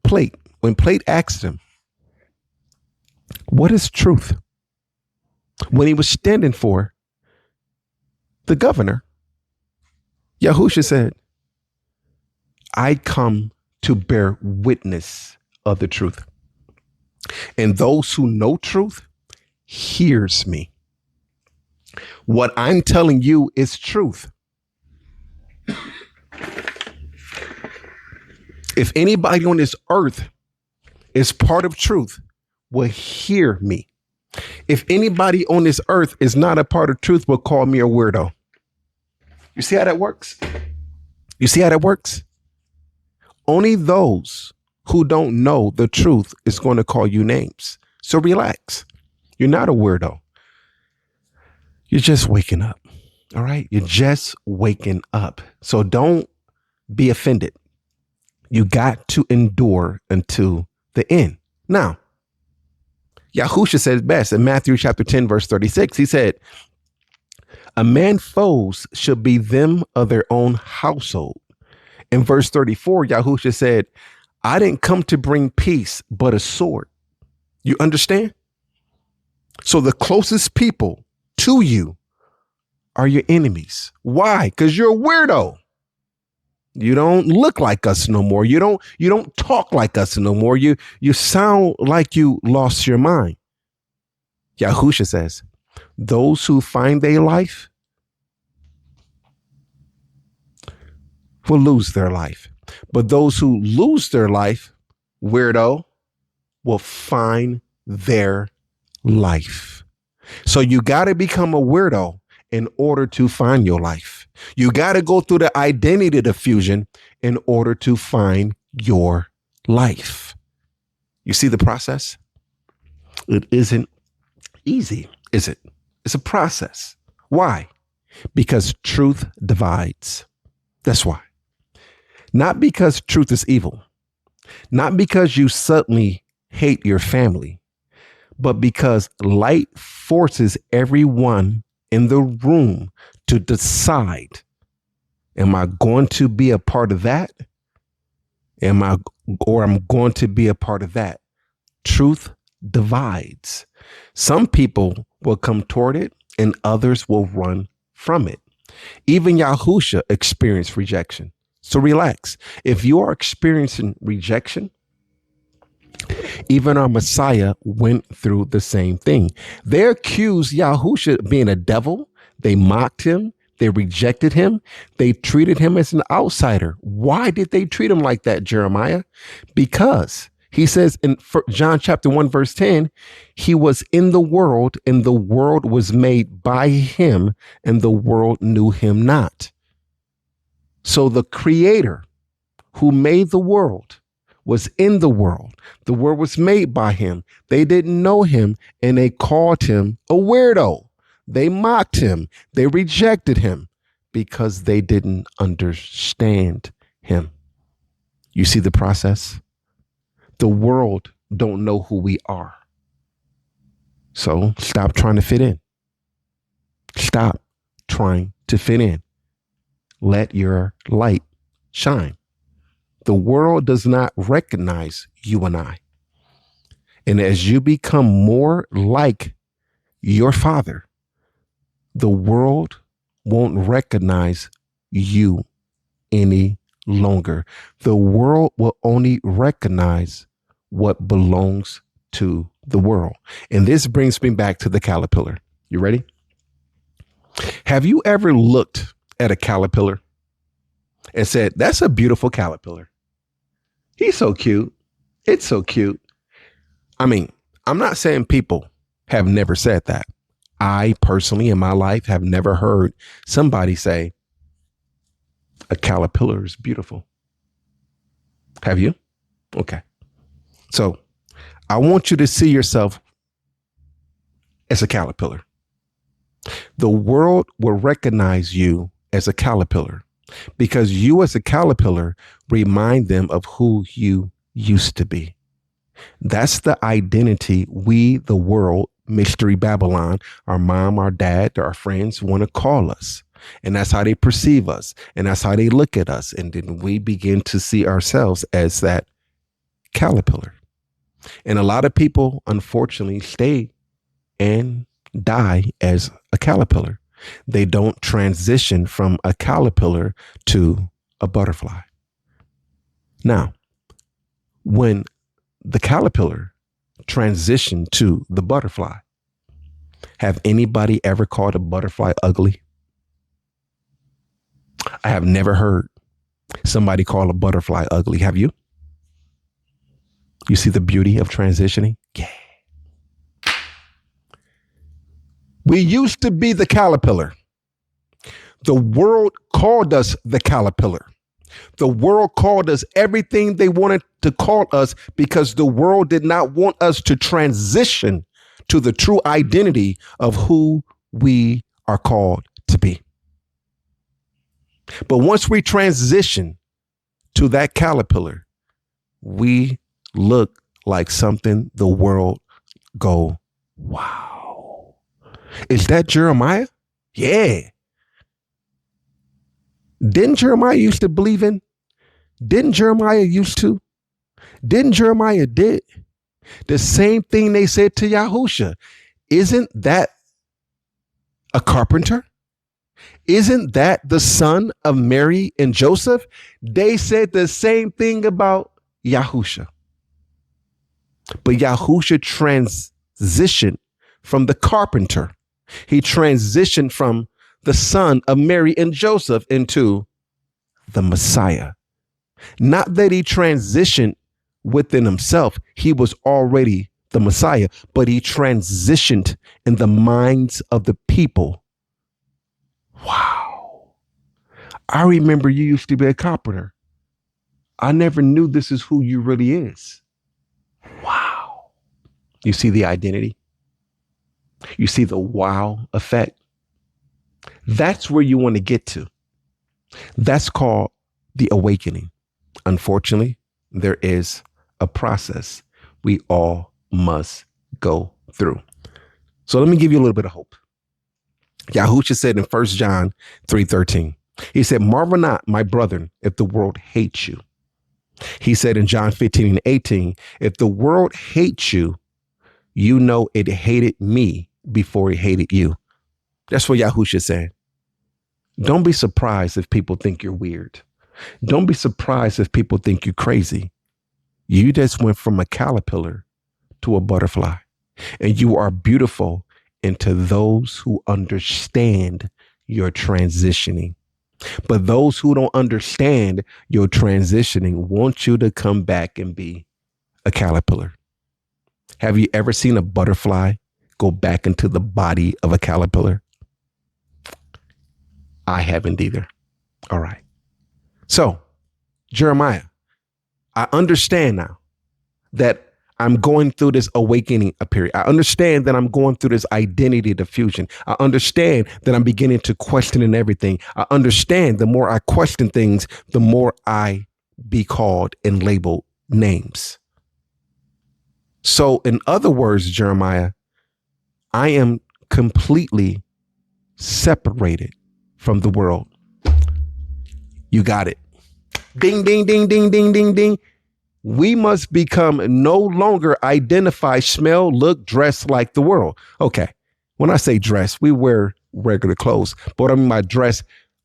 Plate, when Plate asked him, what is truth? When he was standing for the governor, Yahusha said, I come to bear witness of the truth. And those who know truth hears me. What I'm telling you is truth. If anybody on this earth is part of truth, will hear me. If anybody on this earth is not a part of truth, will call me a weirdo. You see how that works? You see how that works? Only those who don't know the truth is going to call you names. So relax. You're not a weirdo. You're just waking up. All right. You're just waking up. So don't be offended. You got to endure until the end. Now, Yahusha says best in Matthew chapter 10, verse 36. He said, a man's foes should be them of their own household. In verse 34, Yahusha said, I didn't come to bring peace, but a sword. You understand? So the closest people to you are your enemies. Why? Because you're a weirdo. You don't look like us no more. You don't talk like us no more. You sound like you lost your mind. Yahusha says, those who find their life will lose their life. But those who lose their life, weirdo, will find their life. So you got to become a weirdo in order to find your life. You got to go through the identity diffusion in order to find your life. You see the process? It isn't easy, is it? It's a process. Why? Because truth divides. That's why. Not because truth is evil, not because you suddenly hate your family, but because light forces everyone in the room to decide, am I going to be a part of that? I'm going to be a part of that. Truth divides. Some people will come toward it and others will run from it. Even Yahusha experienced rejection. So relax. If you are experiencing rejection, even our Messiah went through the same thing. They accused Yahusha of being a devil. They mocked him. They rejected him. They treated him as an outsider. Why did they treat him like that, Jeremiah? Because he says in John chapter 1, verse 10, he was in the world and the world was made by him and the world knew him not. So the creator who made the world was in the world. The world was made by him. They didn't know him and they called him a weirdo. They mocked him. They rejected him because they didn't understand him. You see the process? The world don't know who we are. So stop trying to fit in. Stop trying to fit in. Let your light shine. The world does not recognize you and I. And as you become more like your Father, the world won't recognize you any longer. The world will only recognize what belongs to the world. And this brings me back to the caterpillar. You ready? Have you ever looked at a caterpillar and said, that's a beautiful caterpillar? He's so cute. It's so cute. I mean, I'm not saying people have never said that. I personally in my life have never heard somebody say a caterpillar is beautiful. Have you? Okay. So I want you to see yourself as a caterpillar. The world will recognize you as a caterpillar because you as a caterpillar remind them of who you used to be. That's the identity we, the world, Mystery Babylon, our mom, our dad, our friends want to call us. And that's how they perceive us. And that's how they look at us. And then we begin to see ourselves as that caterpillar. And a lot of people, unfortunately, stay and die as a caterpillar. They don't transition from a caterpillar to a butterfly. Now, when the caterpillar transitioned to the butterfly, have anybody ever called a butterfly ugly? I have never heard somebody call a butterfly ugly. Have you? You see the beauty of transitioning? Yeah. We used to be the caterpillar. The world called us the caterpillar. The world called us everything they wanted to call us because the world did not want us to transition to the true identity of who we are called to be. But once we transition to that caterpillar, we look like something the world go, wow. Is that Jeremiah? Yeah. Didn't Jeremiah used to believe in? Didn't Jeremiah used to? Didn't Jeremiah did? The same thing they said to Yahusha. Isn't that a carpenter? Isn't that the son of Mary and Joseph? They said the same thing about Yahusha. But Yahusha transitioned from the carpenter. He transitioned from the son of Mary and Joseph into the Messiah. Not that he transitioned within himself. He was already the Messiah, but he transitioned in the minds of the people. Wow. I remember you used to be a carpenter. I never knew this is who you really is. Wow. You see the identity? You see the wow effect? That's where you want to get to. That's called the awakening. Unfortunately, there is a process we all must go through. So let me give you a little bit of hope. Yahusha said in 1 John 3:13, he said, marvel not, my brethren, if the world hates you. He said in John 15:18, if the world hates you, you know it hated me before it hated you. That's what Yahusha said. Don't be surprised if people think you're weird. Don't be surprised if people think you're crazy. You just went from a caterpillar to a butterfly, and you are beautiful into those who understand your transitioning. But those who don't understand your transitioning want you to come back and be a caterpillar. Have you ever seen a butterfly go back into the body of a caterpillar? I haven't either. All right. So, Jeremiah, I understand now that I'm going through this awakening period. I understand that I'm going through this identity diffusion. I understand that I'm beginning to question in everything. I understand the more I question things, the more I be called and labeled names. So in other words, Jeremiah, I am completely separated from the world. You got it. Ding, ding, ding, ding, ding, ding, ding. We must become no longer identify, smell, look, dress like the world. Okay. When I say dress, we wear regular clothes. But what I mean by dress,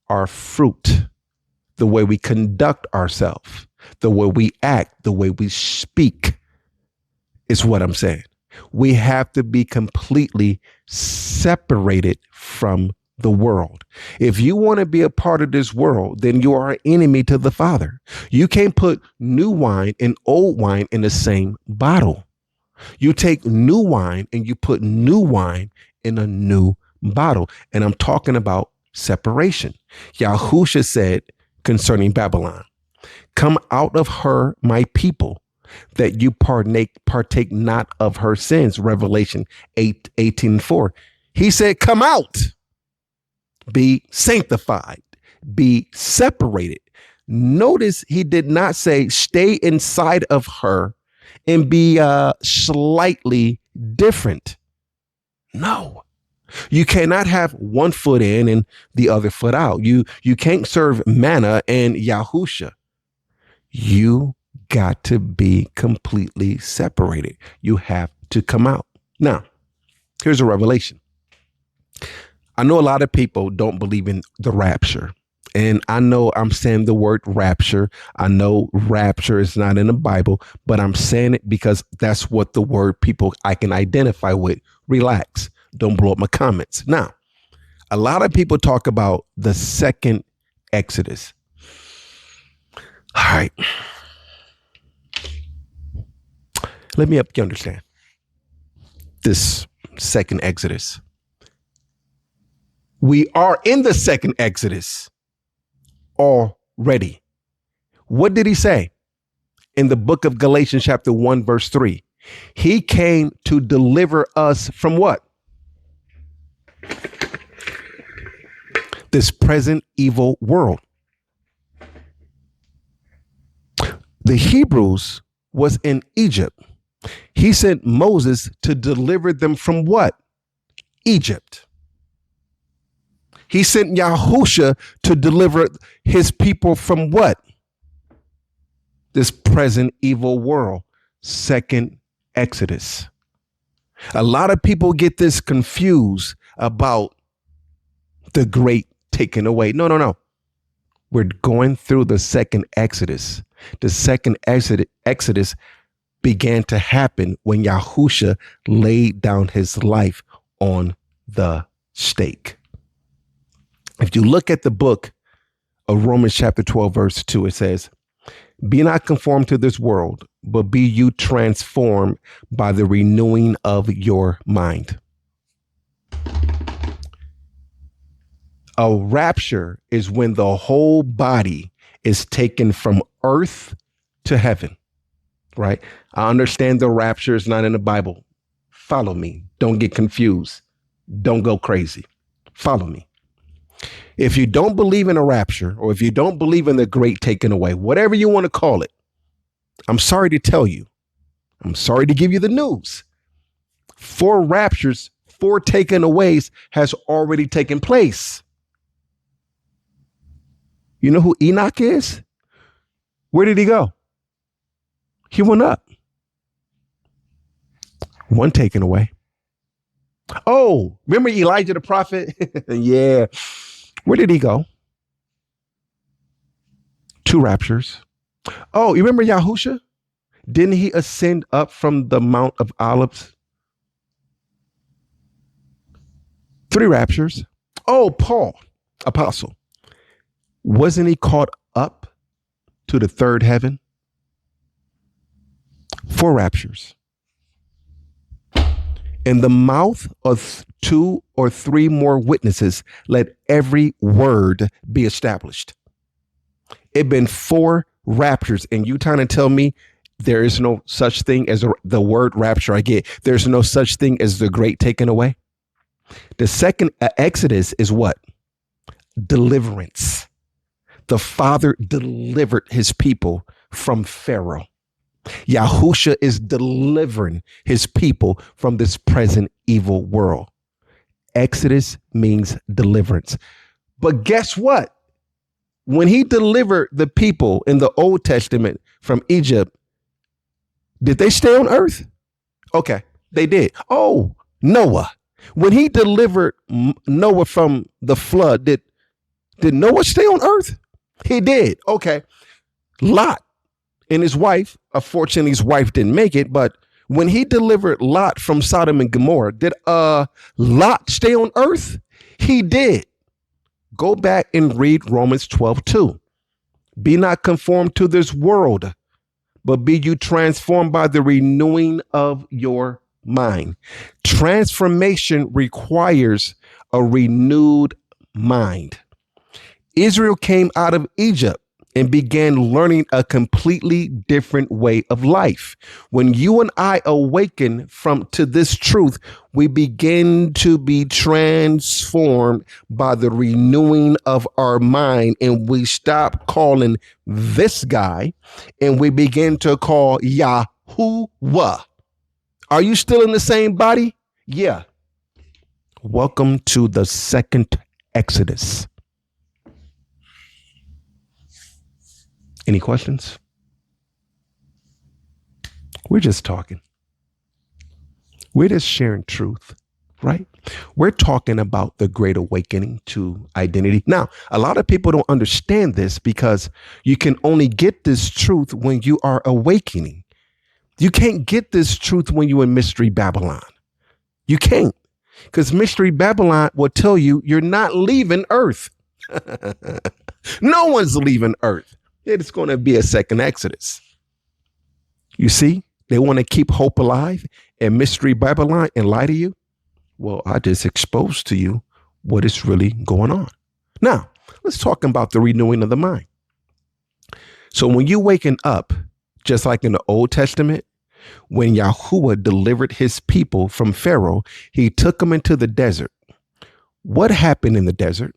our fruit, the way we conduct ourselves, the way we act, the way we speak is what I'm saying. We have to be completely separated from the world. If you want to be a part of this world, then you are an enemy to the Father. You can't put new wine and old wine in the same bottle. You take new wine and you put new wine in a new bottle. And I'm talking about separation. Yahusha said concerning Babylon, come out of her, my people, that you partake not of her sins. Revelation 8:18-4. He said, come out. Be sanctified, be separated. Notice he did not say stay inside of her and be slightly different. No, you cannot have one foot in and the other foot out. You can't serve manna and Yahusha. You got to be completely separated. You have to come out. Now, here's a revelation. I know a lot of people don't believe in the rapture. And I know I'm saying the word rapture. I know rapture is not in the Bible, but I'm saying it because that's what the word people I can identify with. Relax. Don't blow up my comments. Now, a lot of people talk about the second Exodus. All right. Let me help you understand this second Exodus. We are in the second Exodus already. What did he say in the book of Galatians chapter 1, verse 3? He came to deliver us from what? This present evil world. The Hebrews was in Egypt. He sent Moses to deliver them from what? Egypt. He sent Yahusha to deliver his people from what? This present evil world. Second Exodus. A lot of people get this confused about the great taking away. No. We're going through the second Exodus. The second Exodus began to happen when Yahusha laid down his life on the stake. If you look at the book of Romans chapter 12, verse 2, it says, "Be not conformed to this world, but be you transformed by the renewing of your mind." A rapture is when the whole body is taken from earth to heaven, right? I understand the rapture is not in the Bible. Follow me. Don't get confused. Don't go crazy. Follow me. If you don't believe in a rapture, or if you don't believe in the great taking away, whatever you want to call it, I'm sorry to tell you, I'm sorry to give you the news. 4 raptures, 4 taken aways has already taken place. You know who Enoch is? Where did he go? He went up. 1 taken away. Oh, remember Elijah the prophet? Yeah. Where did he go? 2 raptures. Oh, you remember Yahusha? Didn't he ascend up from the Mount of Olives? 3 raptures. Oh, Paul, apostle. Wasn't he caught up to the 3rd heaven? 4 raptures. In the mouth of 2 or 3 more witnesses, let every word be established. It been 4 raptures, and you trying to tell me there is no such thing as the word rapture? I get there's no such thing as the great taken away. The second Exodus is what? Deliverance. The Father delivered his people from Pharaoh. Yahusha is delivering his people from this present evil world. Exodus means deliverance. But guess what? When he delivered the people in the Old Testament from Egypt, did they stay on earth? Okay, they did. Oh, Noah. When he delivered Noah from the flood, did Noah stay on earth? He did. Okay. Lot and his wife, unfortunately, his wife didn't make it, but when he delivered Lot from Sodom and Gomorrah, did Lot stay on earth? He did. Go back and read Romans 12:2. Be not conformed to this world, but be you transformed by the renewing of your mind. Transformation requires a renewed mind. Israel came out of Egypt and began learning a completely different way of life. When you and I awaken to this truth, we begin to be transformed by the renewing of our mind, and we stop calling this guy and we begin to call Yahuwah. Are you still in the same body? Yeah. Welcome to the second Exodus. Any questions? We're just talking. We're just sharing truth, right? We're talking about the great awakening to identity. Now, a lot of people don't understand this because you can only get this truth when you are awakening. You can't get this truth when you're in Mystery Babylon. You can't, because Mystery Babylon will tell you you're not leaving Earth. No one's leaving Earth. It's going to be a second Exodus. You see, they want to keep hope alive and Mystery Babylon and lie to you. Well, I just exposed to you what is really going on. Now, let's talk about the renewing of the mind. So when you waking up, just like in the Old Testament, when Yahuwah delivered his people from Pharaoh, he took them into the desert. What happened in the desert?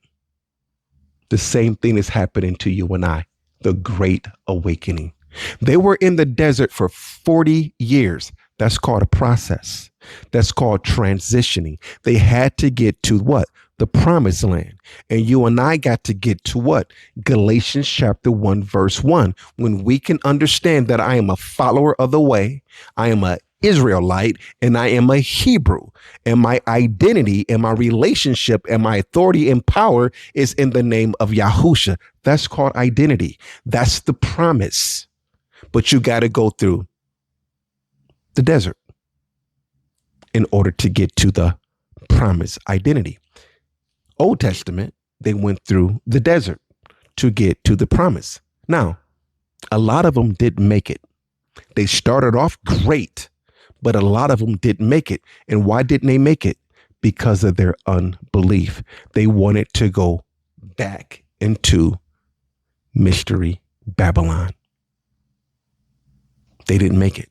The same thing is happening to you and I, the great awakening. They were in the desert for 40 years. That's called a process. That's called transitioning. They had to get to what? The promised land. And you and I got to get to what? Galatians chapter 1, verse 1. When we can understand that I am a follower of the way, I am an Israelite, and I am a Hebrew, and my identity and my relationship and my authority and power is in the name of Yahusha. That's called identity. That's the promise. But you got to go through the desert in order to get to the promised identity. Old Testament, they went through the desert to get to the promise. Now, a lot of them didn't make it. They started off great, but a lot of them didn't make it. And why didn't they make it? Because of their unbelief. They wanted to go back into mystery Babylon. They didn't make it.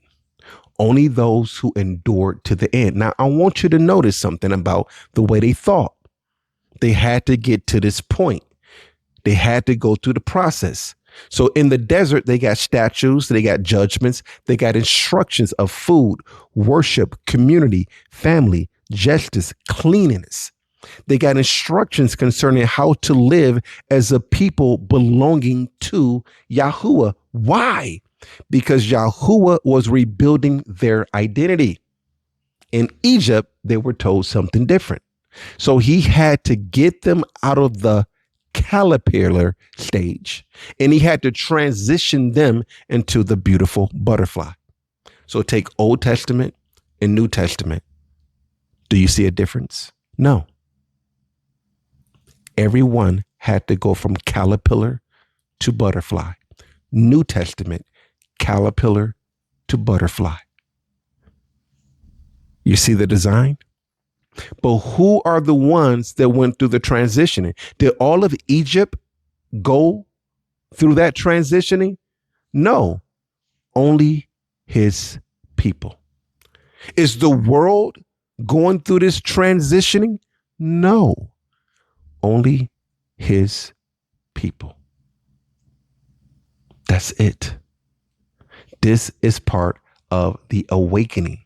Only those who endured to the end. Now, I want you to notice something about the way they thought. They had to get to this point. They had to go through the process. So in the desert, they got statutes, they got judgments, they got instructions of food, worship, community, family, justice, cleanliness. They got instructions concerning how to live as a people belonging to Yahuwah. Why? Because Yahuwah was rebuilding their identity. In Egypt, they were told something different. So he had to get them out of the caterpillar stage, and he had to transition them into the beautiful butterfly. So take Old Testament and New Testament. Do you see a difference? No. Everyone had to go from caterpillar to butterfly. New Testament, caterpillar to butterfly. You see the design? But who are the ones that went through the transitioning? Did all of Egypt go through that transitioning? No, only his people. Is the world going through this transitioning? No, only his people. That's it. This is part of the awakening.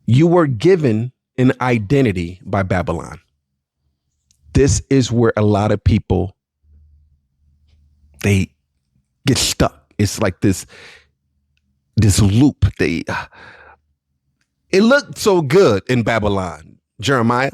You were given an identity by Babylon. This is where a lot of people, they get stuck. It's like this loop. It looked so good in Babylon, Jeremiah.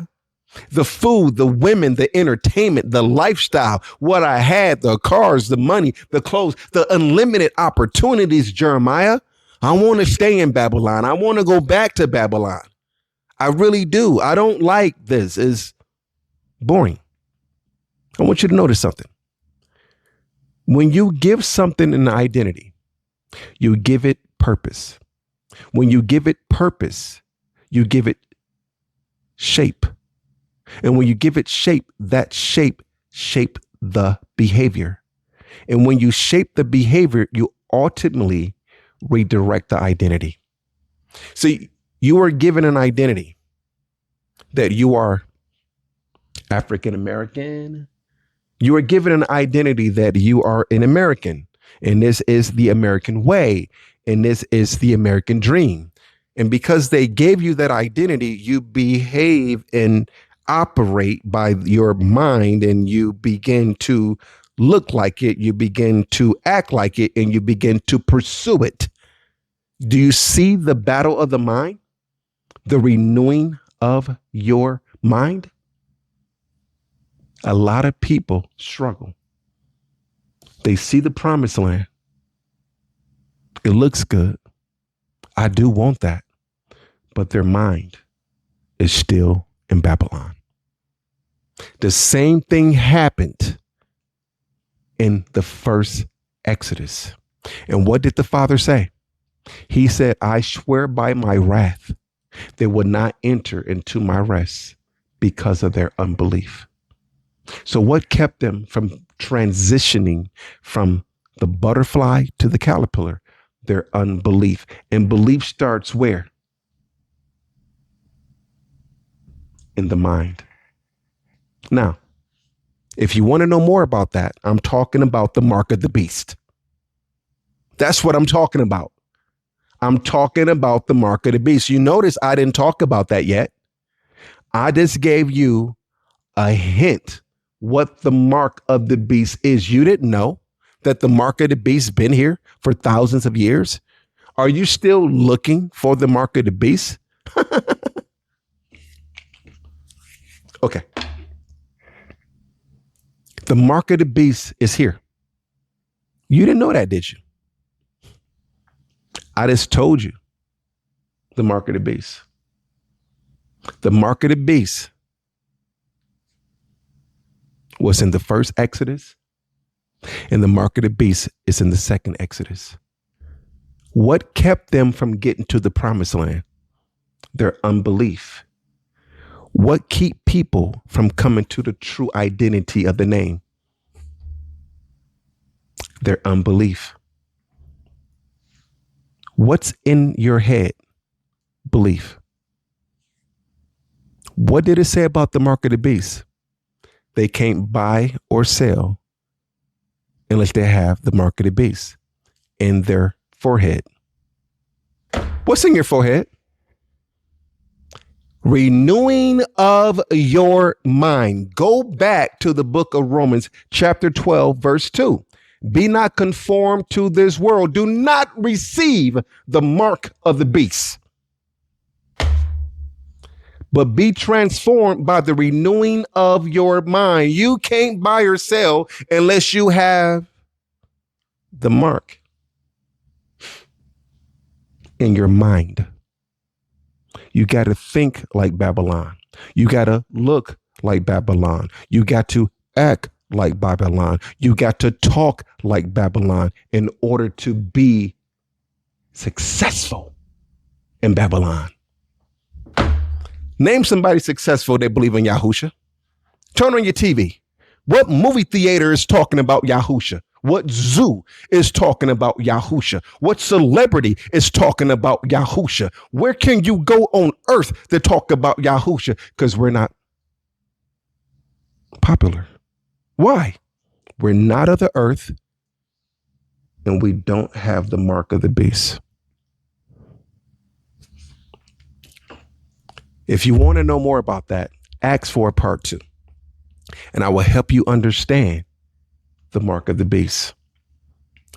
The food, the women, the entertainment, the lifestyle, what I had, the cars, the money, the clothes, the unlimited opportunities, Jeremiah. I want to stay in Babylon. I want to go back to Babylon. I really do. I don't like this. It's boring. I want you to notice something. When you give something an identity, you give it purpose. When you give it purpose, you give it shape. And when you give it shape, that shape the behavior. And when you shape the behavior, you ultimately redirect the identity. See, you are given an identity that you are African American. You are given an identity that you are an American, and this is the American way, and this is the American dream. And because they gave you that identity, you behave and operate by your mind, and you begin to look like it, you begin to act like it, and you begin to pursue it. Do you see the battle of the mind? The renewing of your mind? A lot of people struggle. They see the promised land. It looks good. I do want that. But their mind is still in Babylon. The same thing happened in the first Exodus. And what did the Father say? He said, I swear by my wrath, they would not enter into my rest because of their unbelief. So what kept them from transitioning from the butterfly to the caterpillar, their unbelief. And belief starts where? In the mind. Now, if you want to know more about that, I'm talking about the mark of the beast. That's what I'm talking about. I'm talking about the mark of the beast. You notice I didn't talk about that yet. I just gave you a hint what the mark of the beast is. You didn't know that the mark of the beast been here for thousands of years. Are you still looking for the mark of the beast? Okay. The mark of the beast is here. You didn't know that, did you? I just told you the mark of the beast. The mark of the beast was in the first Exodus, and the mark of the beast is in the second Exodus. What kept them from getting to the promised land? Their unbelief. What keep people from coming to the true identity of the name? Their unbelief. What's in your head? Belief. What did it say about the mark of the beast? They can't buy or sell unless they have the mark of the beast in their forehead. What's in your forehead? Renewing of your mind. Go back to the book of Romans, chapter 12, verse 2. Be not conformed to this world. Do not receive the mark of the beast, but be transformed by the renewing of your mind. You can't buy or sell unless you have the mark in your mind. You got to think like Babylon. You got to look like Babylon. You got to act like Babylon. You got to talk like Babylon in order to be successful in Babylon. Name somebody successful that believe in Yahusha. Turn on your TV. What movie theater is talking about Yahusha? What zoo is talking about Yahusha? What celebrity is talking about Yahusha? Where can you go on earth to talk about Yahusha? Because we're not popular. Why? We're not of the earth, and we don't have the mark of the beast. If you want to know more about that, ask for a part 2, and I will help you understand the mark of the beast.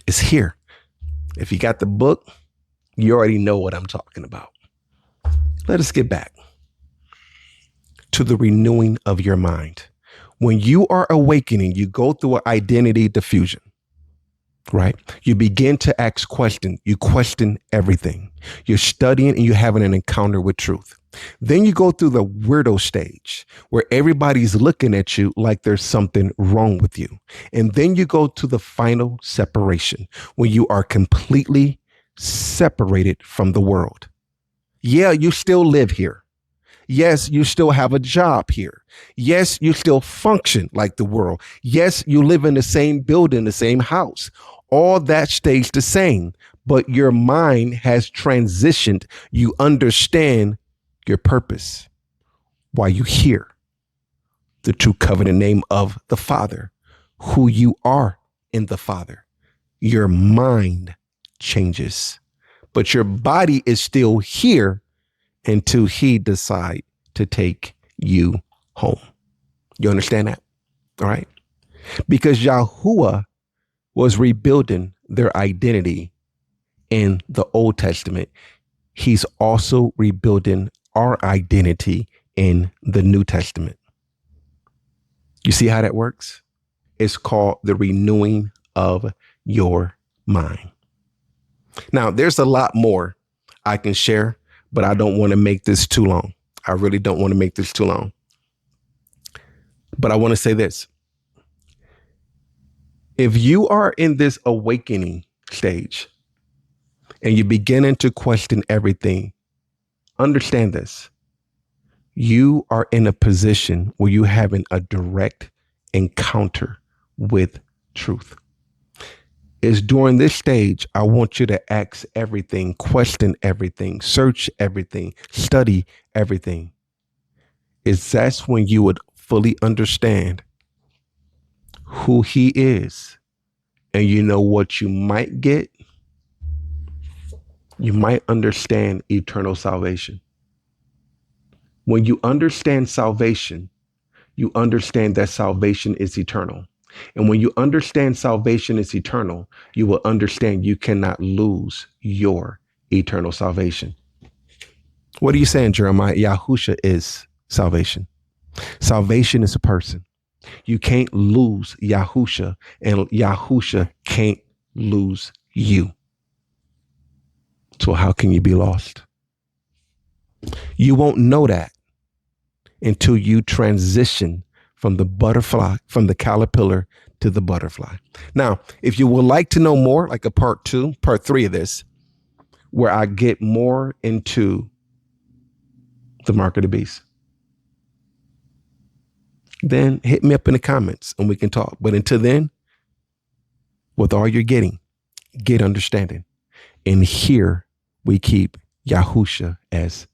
It's here. If you got the book, you already know what I'm talking about. Let us get back to the renewing of your mind. When you are awakening, you go through an identity diffusion, right? You begin to ask questions. You question everything. You're studying and you're having an encounter with truth. Then you go through the weirdo stage where everybody's looking at you like there's something wrong with you. And then you go to the final separation when you are completely separated from the world. Yeah, you still live here. Yes, you still have a job here. Yes, you still function like the world. Yes, you live in the same building, the same house. All that stays the same, but your mind has transitioned. You understand your purpose, why you hear the true covenant name of the Father, who you are in the Father. Your mind changes, but your body is still here until he decide to take you home. You understand that? All right. Because Yahuwah was rebuilding their identity in the Old Testament. He's also rebuilding our identity in the New Testament. You see how that works? It's called the renewing of your mind. Now, there's a lot more I can share, but I don't want to make this too long. I really don't want to make this too long. But I want to say this. If you are in this awakening stage and you're beginning to question everything, understand this. You are in a position where you're having a direct encounter with truth. Is during this stage, I want you to ask everything, question everything, search everything, study everything. Is that's when you would fully understand who he is. And you know what you might get? You might understand eternal salvation. When you understand salvation, you understand that salvation is eternal. And when you understand salvation is eternal, you will understand you cannot lose your eternal salvation. What are you saying, Jeremiah? Yahusha is salvation. Salvation is a person. You can't lose Yahusha, and Yahusha can't lose you. So how can you be lost? You won't know that until you transition from the butterfly, from the caterpillar to the butterfly. Now, if you would like to know more, like a part 2, part 3 of this, where I get more into the mark of the beast, then hit me up in the comments and we can talk. But until then, with all you're getting, get understanding. And here we keep Yahusha as